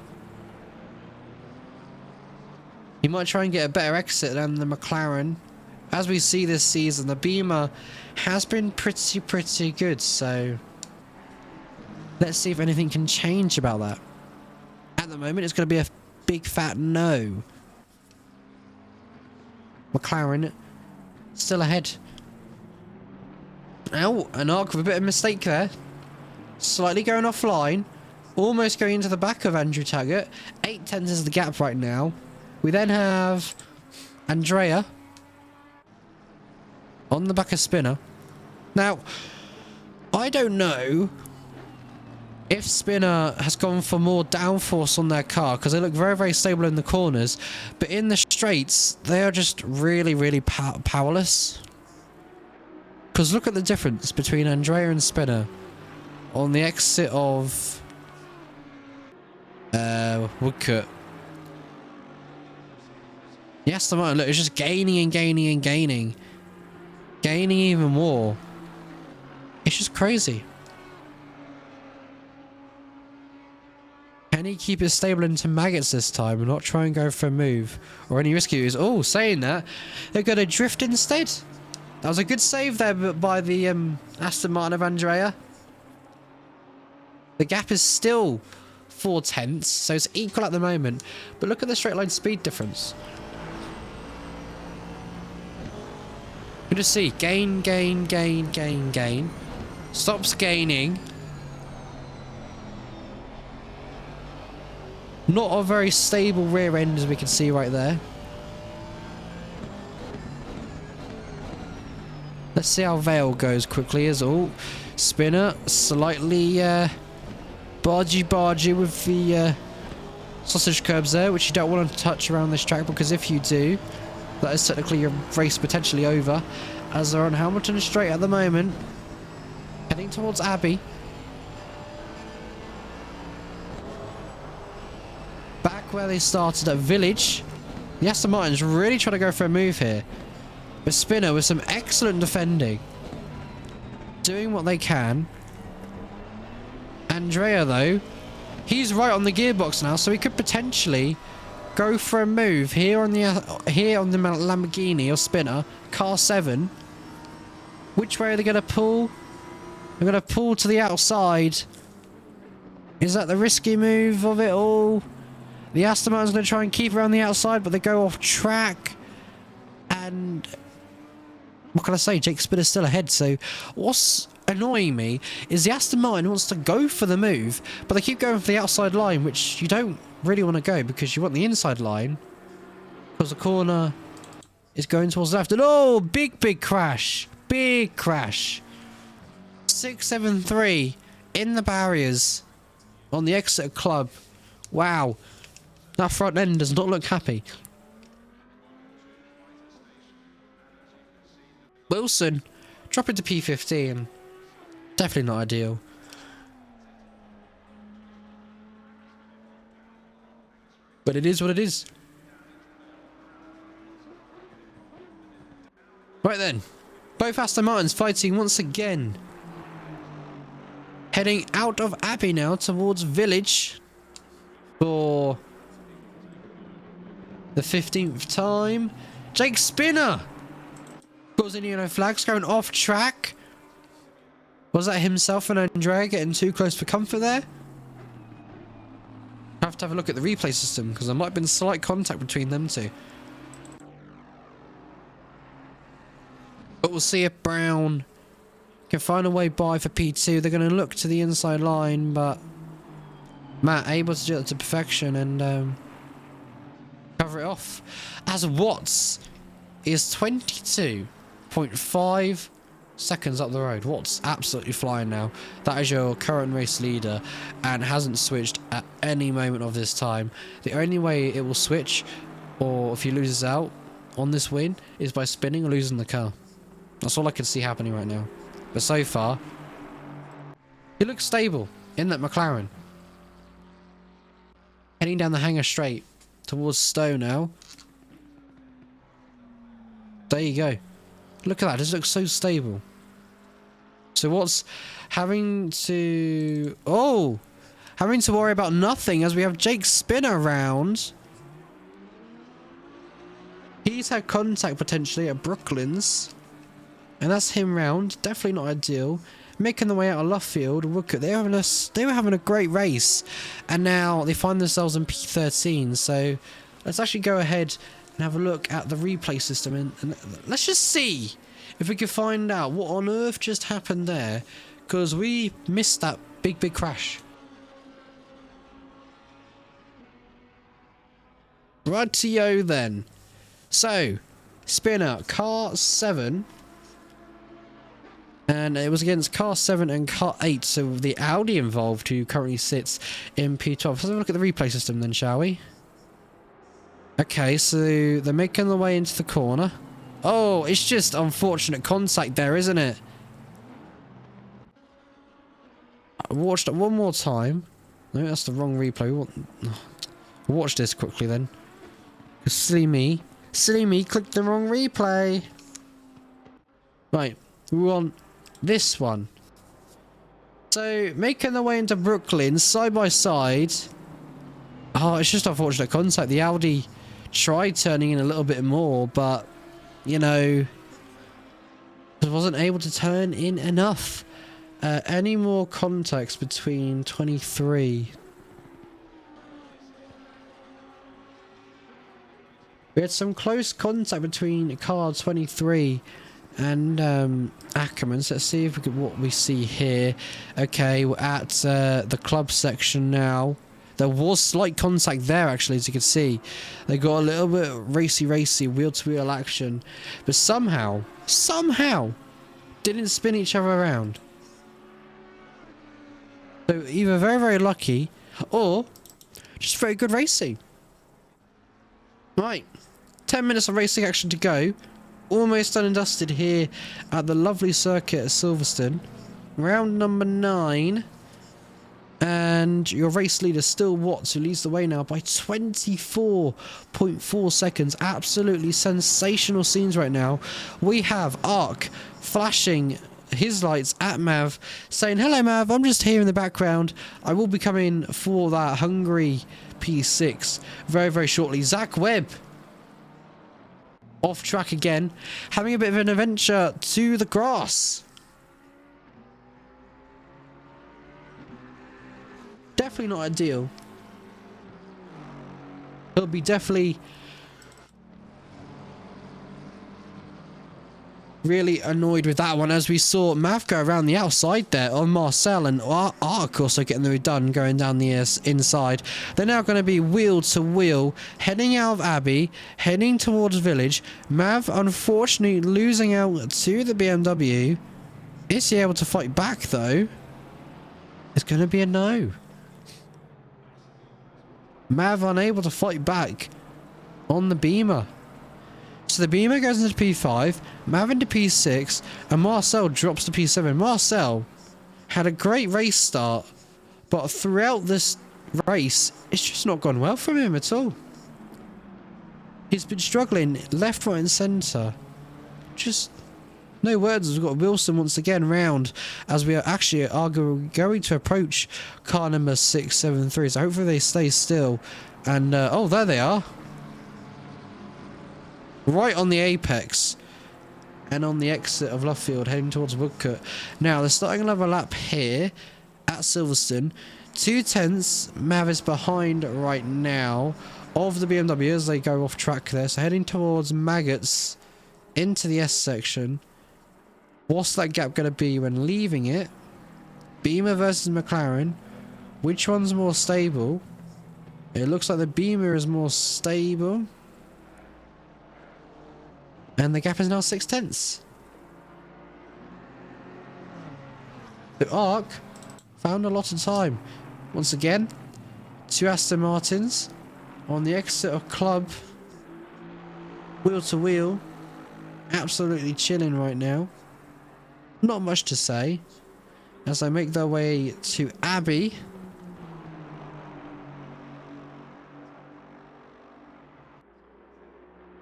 He might try and get a better exit than the McLaren. As we see this season, the Beamer has been pretty good, so Let's see if anything can change about that. At the moment, it's going to be a big fat no. McLaren still ahead. Oh, an arc with a bit of mistake there. Slightly going offline. Almost going into the back of Andrew Taggart. 8/10 is the gap right now. We then have Andrea on the back of Spinner. Now, I don't know if Spinner has gone for more downforce on their car, because they look very, very stable in the corners, but in the straights, they are just really, really powerless. Because look at the difference between Andrea and Spinner on the exit of Woodcote. Yes, the motor, look, it's just gaining and gaining and gaining. Gaining even more. It's just crazy. Can he keep it stable into maggots this time and not try and go for a move or any risky moves? Oh, saying that, they're going to drift instead. That was a good save there by the Aston Martin of Andrea. The gap is still 4/10, so it's equal at the moment. But look at the straight line speed difference. You just see gain, gain, gain, gain, gain. Stops gaining. Not a very stable rear end, as we can see right there. Let's see how Vale goes quickly as all. Spinner slightly bargy with the sausage curbs there, which you don't want to touch around this track, because if you do, that is technically your race potentially over, as they're on Hamilton Straight at the moment, heading towards Abbey. Back where they started at Village. The Aston Martin's really trying to go for a move here. But Spinner with some excellent defending. Doing what they can. Andrea, though, he's right on the gearbox now, so he could potentially go for a move here on the Lamborghini or Spinner, car 7. Which way are they going to pull? They're going to pull to the outside. Is that the risky move of it all? The Aston Martin's going to try and keep around the outside, but they go off track. And what can I say? Jake Spinner's still ahead. So what's annoying me is the Aston Martin wants to go for the move, but they keep going for the outside line, which you don't really want to go, because you want the inside line, because the corner is going towards the left. And oh, big crash. Big crash. 673 in the barriers on the Exeter Club. Wow. That front end does not look happy. Wilson, drop into P15. Definitely not ideal. But it is what it is. Right then. Both Aston Martins fighting once again. Heading out of Abbey now towards Village for the 15th time. Jake Spinner causing yellow flags, going off track. Was that himself and Andrea getting too close for comfort there? I have to have a look at the replay system, because there might have been slight contact between them two. But we'll see if Brown can find a way by for P2. They're going to look to the inside line, but Matt able to do it to perfection and cover it off. As Watts is 22.5 seconds up the road. Watts absolutely flying now. That is your current race leader and hasn't switched at any moment of this time. The only way it will switch, or if he loses out on this win, is by spinning or losing the car. That's all I can see happening right now. But so far, he looks stable in that McLaren. Heading down the hangar straight towards Stowe now. There you go. Look at that. This looks so stable. So what's having to... Oh! Having to worry about nothing as we have Jake Spinner around. He's had contact potentially at Brooklands. And that's him round. Definitely not ideal. making their way out of Luffield. They were having a great race, and now they find themselves in P13. So let's actually go ahead and have a look at the replay system, and let's just see if we can find out what on earth just happened there, because we missed that big crash. Rightio then. So, spin out car 7. And it was against car 7 and car 8. So the Audi involved, who currently sits in P12. Let's have a look at the replay system then, shall we? Okay, so they're making their way into the corner. Oh, it's just unfortunate contact there, isn't it? I watched it one more time. No, that's the wrong replay. Watch this quickly then. Silly me, clicked the wrong replay. Right, we want this one. So, making their way into Brooklyn, side by side. Oh, it's just unfortunate contact. The Audi tried turning in a little bit more, but, you know, wasn't able to turn in enough. Any more contacts between 23? We had some close contact between car 23 and Ackerman. So let's see if we could, what we see here. Okay, we're at the club section now. There was slight contact there, actually, as you can see. They got a little bit racy, wheel-to-wheel action. But somehow, didn't spin each other around. So either very lucky, or just very good racing. Right, 10 minutes of racing action to go. Almost done and dusted here at the lovely circuit at Silverstone. Round number 9. And your race leader, Still Watts, who leads the way now by 24.4 seconds. Absolutely sensational scenes right now. We have Ark flashing his lights at Mav, saying, "Hello Mav, I'm just here in the background. I will be coming for that Hungary P6 very shortly." Zach Webb off track again, having a bit of an adventure to the grass. Definitely not ideal. He'll be definitely really annoyed with that one, as we saw Mav go around the outside there on Marcel, and Ark also getting the done going down the inside. They're now going to be wheel to wheel, heading out of Abbey, heading towards Village. Mav unfortunately losing out to the BMW. Is he able to fight back though? It's going to be a no. Mav unable to fight back on the Beamer. So the Beamer goes into P5, Mav into P6, and Marcel drops to P7. Marcel had a great race start, but throughout this race, it's just not gone well for him at all. He's been struggling left, right, and centre. Just no words. We've got Wilson once again round, as we are actually going to approach car number 673. So hopefully they stay still. And oh, there they are. Right on the apex and on the exit of Luffield, heading towards Woodcote. Now they're starting another lap here at Silverstone. 2/10 Mav is behind right now of the BMW as they go off track there. So heading towards Maggots into the S section. What's that gap going to be when leaving it? Beamer versus McLaren. Which one's more stable? It looks like the Beamer is more stable. And the gap is now 6/10. The Ark found a lot of time. Once again, 2 Aston Martins on the exit of Club. Wheel to wheel. Absolutely chilling right now. Not much to say as they make their way to Abbey.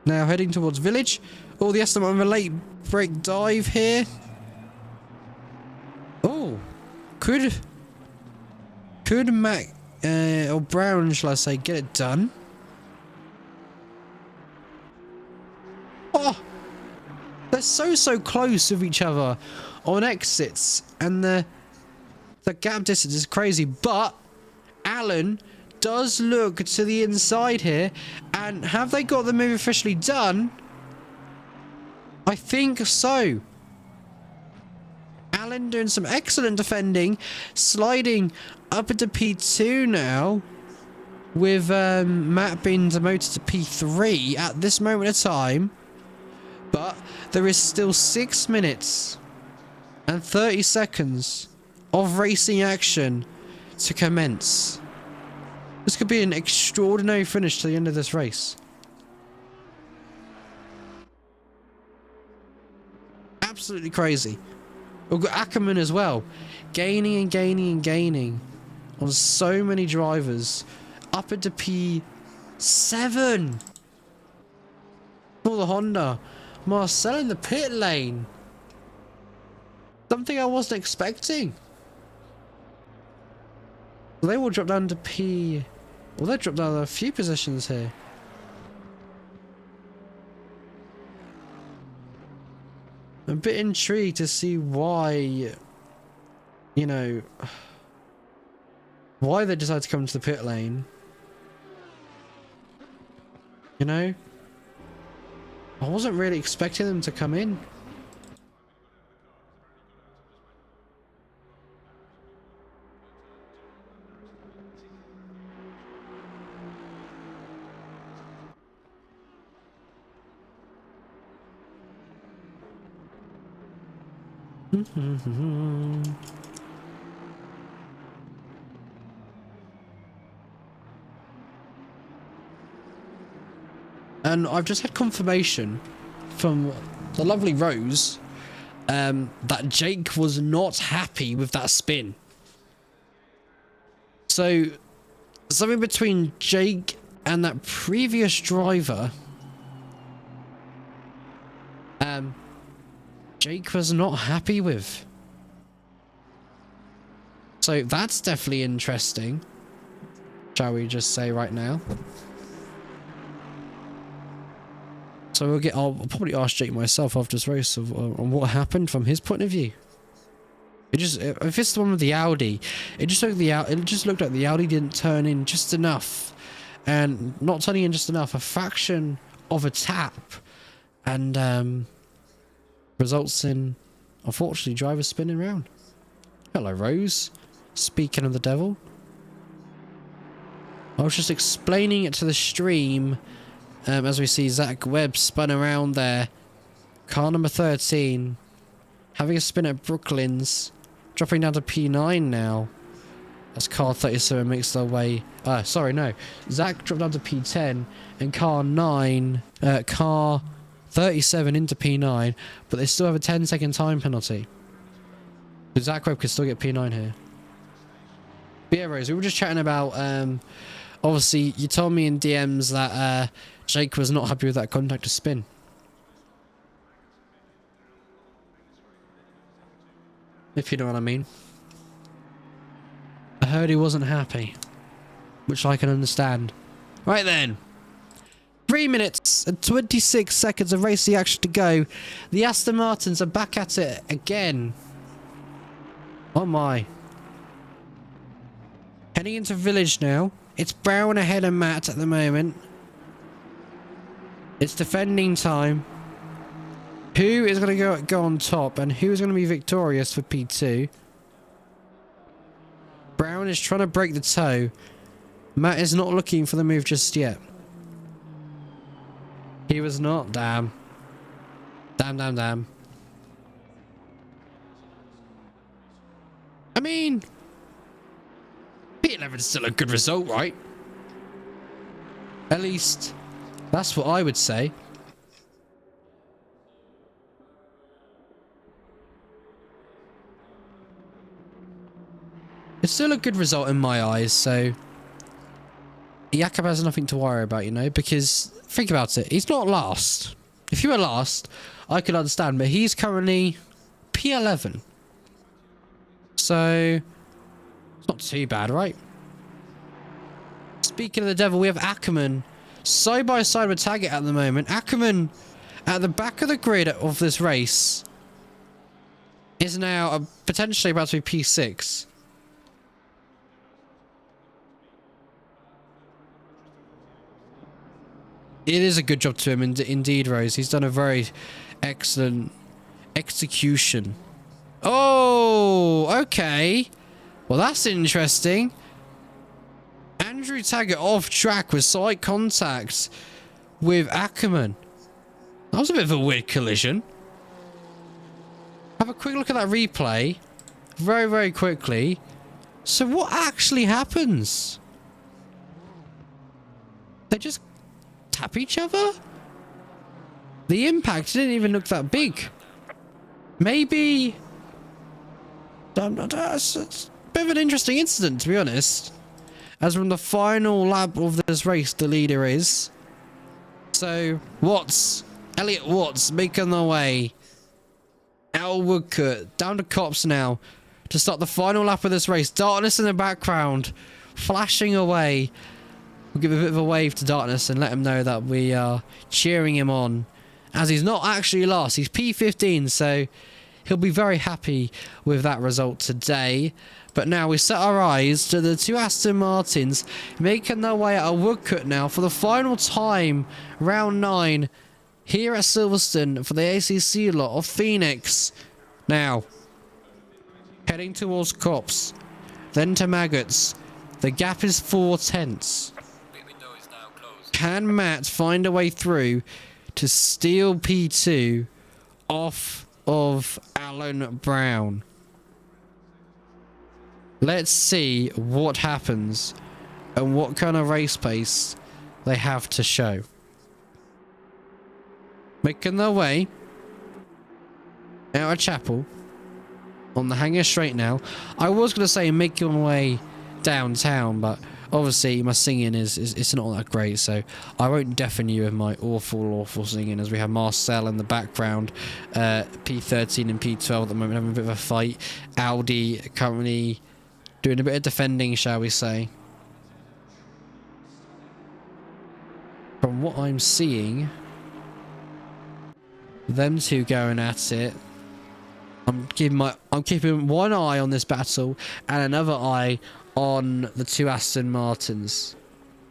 Now heading towards Village. Oh, the Aston Martin with a late brake dive here. Oh, could Mac or Brown, shall I say, get it done? Oh, They're so close with each other on exits, and the gap distance is crazy. But Alan does look to the inside here, and have they got the move officially done? I think so. Alan doing some excellent defending, sliding up into P2 now, with Matt being demoted to P3 at this moment of time. But there is still 6 minutes and 30 seconds of racing action to commence. This could be an extraordinary finish to the end of this race. Absolutely crazy. We've got Ackerman as well, gaining and gaining and gaining on so many drivers, up into P7 for the Honda. Marcel in the pit lane. Something I wasn't expecting. They will drop down to P. Well, they dropped down a few positions here. I'm a bit intrigued to see why, you know, why they decided to come to the pit lane. You know? I wasn't really expecting them to come in. And I've just had confirmation from the lovely Rose that Jake was not happy with that spin. So something between Jake and that previous driver, Jake was not happy with. So that's definitely interesting, shall we just say right now. So I'll probably ask Jake myself after this race on what happened from his point of view. If it's the one with the Audi, it just looked like the Audi didn't turn in just enough, and not turning in just enough, a fraction of a tap, and results in, unfortunately, drivers spinning around. Hello, Rose. Speaking of the devil, I was just explaining it to the stream. As we see Zach Webb spun around there. Car number 13. Having a spin at Brooklands. Dropping down to P9 now. As car 37 makes their way... sorry, no. Zach dropped down to P10. And car 37 into P9. But they still have a 10-second time penalty. So Zach Webb could still get P9 here. But yeah, Rose, we were just chatting about... obviously, you told me in DMs that... Jake was not happy with that contactor spin. If you know what I mean. I heard he wasn't happy. Which I can understand. Right then. 3 minutes and 26 seconds of racing action to go. The Aston Martins are back at it again. Oh my. Heading into Village now. It's Brown ahead of Matt at the moment. It's defending time. Who is going to go on top, and who is going to be victorious for P2? Brown is trying to break the toe. Matt is not looking for the move just yet. He was not. Damn. Damn. I mean, P11 is still a good result, right? At least... that's what I would say. It's still a good result in my eyes, so... Jakob has nothing to worry about, you know, because... think about it, he's not last. If you were last, I could understand, but he's currently P11. So... it's not too bad, right? Speaking of the devil, we have Ackerman... side by side with Taggart at the moment. Ackerman at the back of the grid of this race is now potentially about to be P6. It is a good job to him, indeed, Rose. He's done a very excellent execution. Oh, okay. Well, that's interesting. Andrew Taggart off track with side contact with Ackerman. That was a bit of a weird collision. Have a quick look at that replay. Very, very quickly. So what actually happens? They just tap each other? The impact didn't even look that big. Maybe... It's a bit of an interesting incident, to be honest. As from the final lap of this race, the leader is. So, Elliot Watts making their way. Al Woodcourt down to Cops now to start the final lap of this race. Darkness in the background, flashing away. We'll give a bit of a wave to Darkness and let him know that we are cheering him on. As he's not actually lost, he's P15, so he'll be very happy with that result today. But now we set our eyes to the two Aston Martins making their way out of Woodcourt now for the final time, round 9, here at Silverstone for the ACC lot of Phoenix. Now, heading towards Cops, then to Maggots. The gap is 4/10. Can Matt find a way through to steal P2 off of Alan Brown? Let's see what happens and what kind of race pace they have to show. Making their way out of Chapel on the Hangar Straight now. I was going to say making my way downtown, but obviously my singing is not that great, so I won't deafen you with my awful singing, as we have Marcel in the background, P13 and P12 at the moment having a bit of a fight. Audi currently doing a bit of defending, shall we say. From what I'm seeing, them two going at it. I'm keeping one eye on this battle and another eye on the two Aston Martins.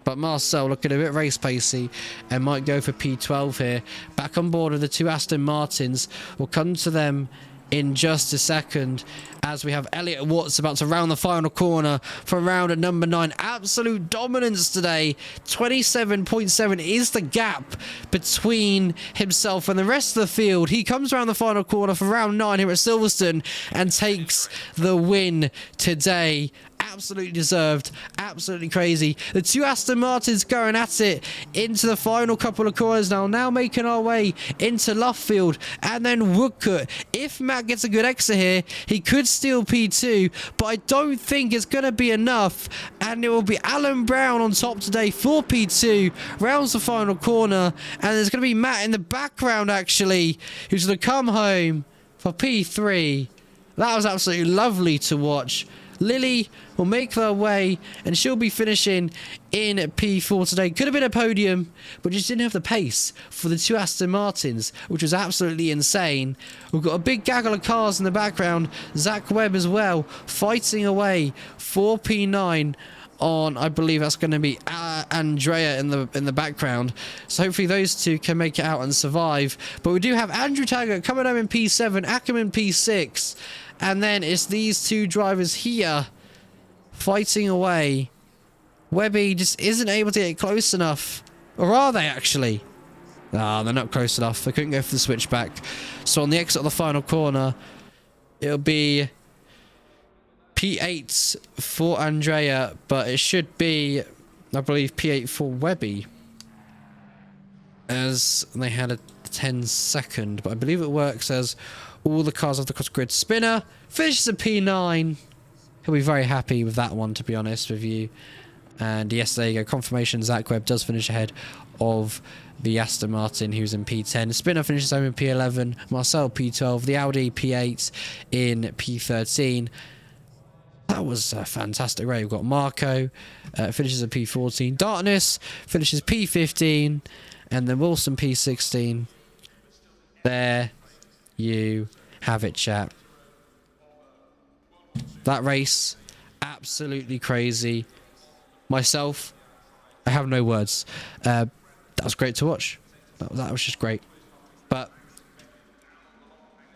But Marcel looking a bit race pacey and might go for P12 here. Back on board with the two Aston Martins. We'll come to them in just a second as we have Elliot Watts about to round the final corner for round at number 9. Absolute dominance today. 27.7 is the gap between himself and the rest of the field. He comes around the final corner for round 9 here at Silverstone and takes the win today. Absolutely deserved. Absolutely crazy. The two Aston Martins going at it into the final couple of corners now. Now making our way into Luffield and then Woodcourt. If Matt gets a good exit here, he could steal P2, but I don't think it's going to be enough. And it will be Alan Brown on top today for P2. Rounds the final corner. And there's going to be Matt in the background, actually, who's going to come home for P3. That was absolutely lovely to watch. Lily will make their way and she'll be finishing in P4 today. Could have been a podium, but just didn't have the pace for the two Aston Martins, which was absolutely insane. We've got a big gaggle of cars in the background. Zach Webb as well, fighting away for P9 on, I believe that's going to be Andrea in the background. So hopefully those two can make it out and survive. But we do have Andrew Taggart coming home in P7, Ackerman P6. And then it's these two drivers here fighting away. Webby just isn't able to get close enough. Or are they actually? Ah, they're not close enough. They couldn't go for the switchback. So on the exit of the final corner, it'll be P8 for Andrea. But it should be, I believe, P8 for Webby. As they had a 10-second. But I believe it works as all the cars off the cross grid. Spinner finishes at P9. He'll be very happy with that one, to be honest with you. And yes, there you go. Confirmation, Zach Webb does finish ahead of the Aston Martin, who's in P10. Spinner finishes home in P11. Marcel P12. The Audi P8 in P13. That was a fantastic race. We've got Marco finishes at P14. Darkness finishes P15. And then Wilson P16. There you have it, chat. That race, absolutely crazy. Myself, I have no words. That was great to watch. That was just great. But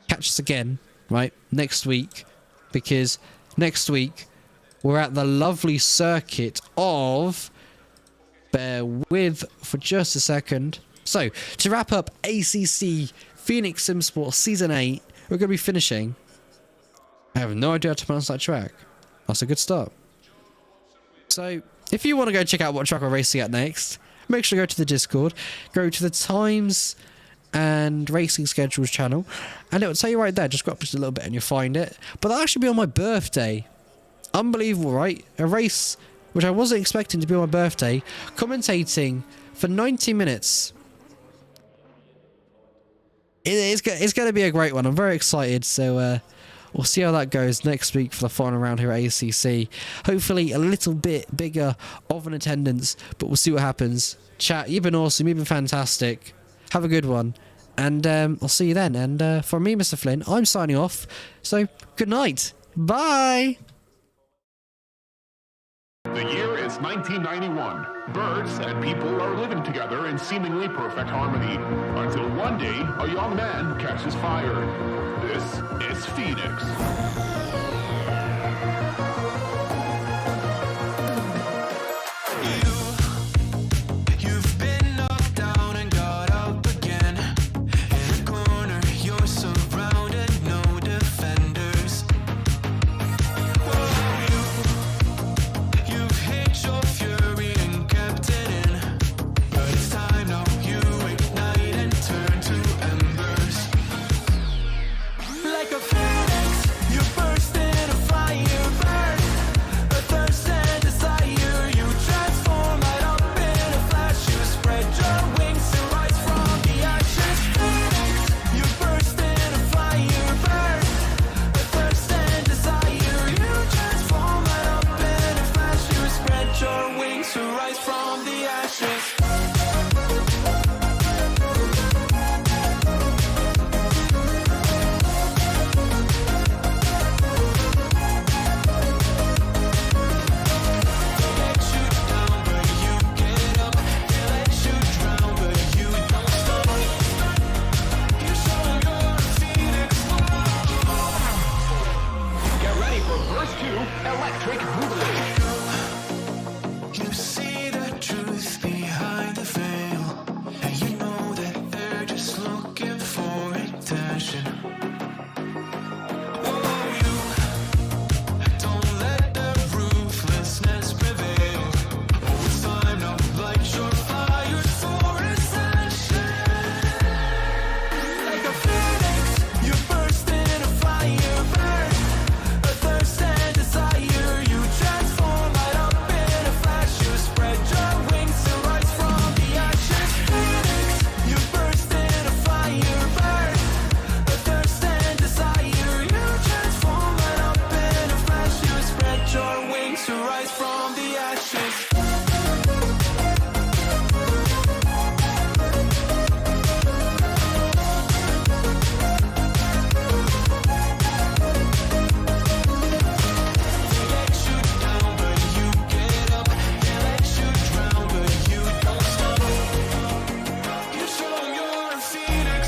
catch us again, right, next week, because next week we're at the lovely circuit of, bear with for just a second. So, to wrap up ACC Phoenix Sim Sport Season 8, we're going to be finishing. I have no idea how to pronounce that track. That's a good start. So, if you want to go check out what track we're racing at next, make sure to go to the Discord, go to the Times and Racing Schedules channel, and it will tell you right there. Just go up just a little bit and you'll find it. But that'll actually be on my birthday. Unbelievable, right? A race which I wasn't expecting to be on my birthday, commentating for 90 minutes. It's going to be a great one. I'm very excited. So we'll see how that goes next week for the final round here at ACC. Hopefully a little bit bigger of an attendance, but we'll see what happens. Chat, you've been awesome. You've been fantastic. Have a good one. And I'll see you then. And from me, Mr. Flynn, I'm signing off. So good night. Bye. The year is 1991. Birds and people are living together in seemingly perfect harmony. Until one day, a young man catches fire. This is Phoenix. You've been knocked down and got up again. In a corner, you're surrounded, no defenders. You've hid your fury and kept it in. But it's time now, you ignite and turn to embers. Like a phoenix, you burst in a fire burn. A thirst and desire, you transform right up in a flash. You spread your wings to rise from the ashes. Phoenix, you burst in a fire burn. A thirst and desire, you transform right up in a flash. You spread your wings to rise from the ashes. Get ready for verse 2, Electric Boogaloo. You see the truth behind the veil, and you know that they're just looking for attention. Oh, you don't let their ruthlessness prevail. Oh, it's time now, light your fire for ascension. Like a phoenix, you burst in a fire burn. A thirst and desire, you transform right up in a flash. You spread your wings to rise from the ashes. Phoenix, you burst in a fire burn. A thirst and desire, you transform right up in a flash. You spread your wings to rise from the ashes. Let you down, but you get up. They let you drown, but you don't stop. You show 'em you're a phoenix.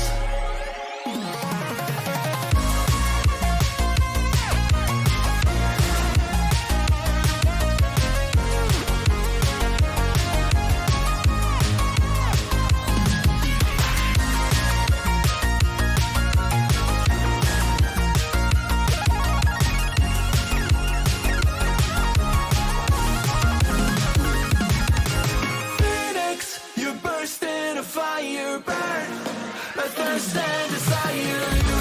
Phoenix, you burst in a fire burn. A thirst and desire, you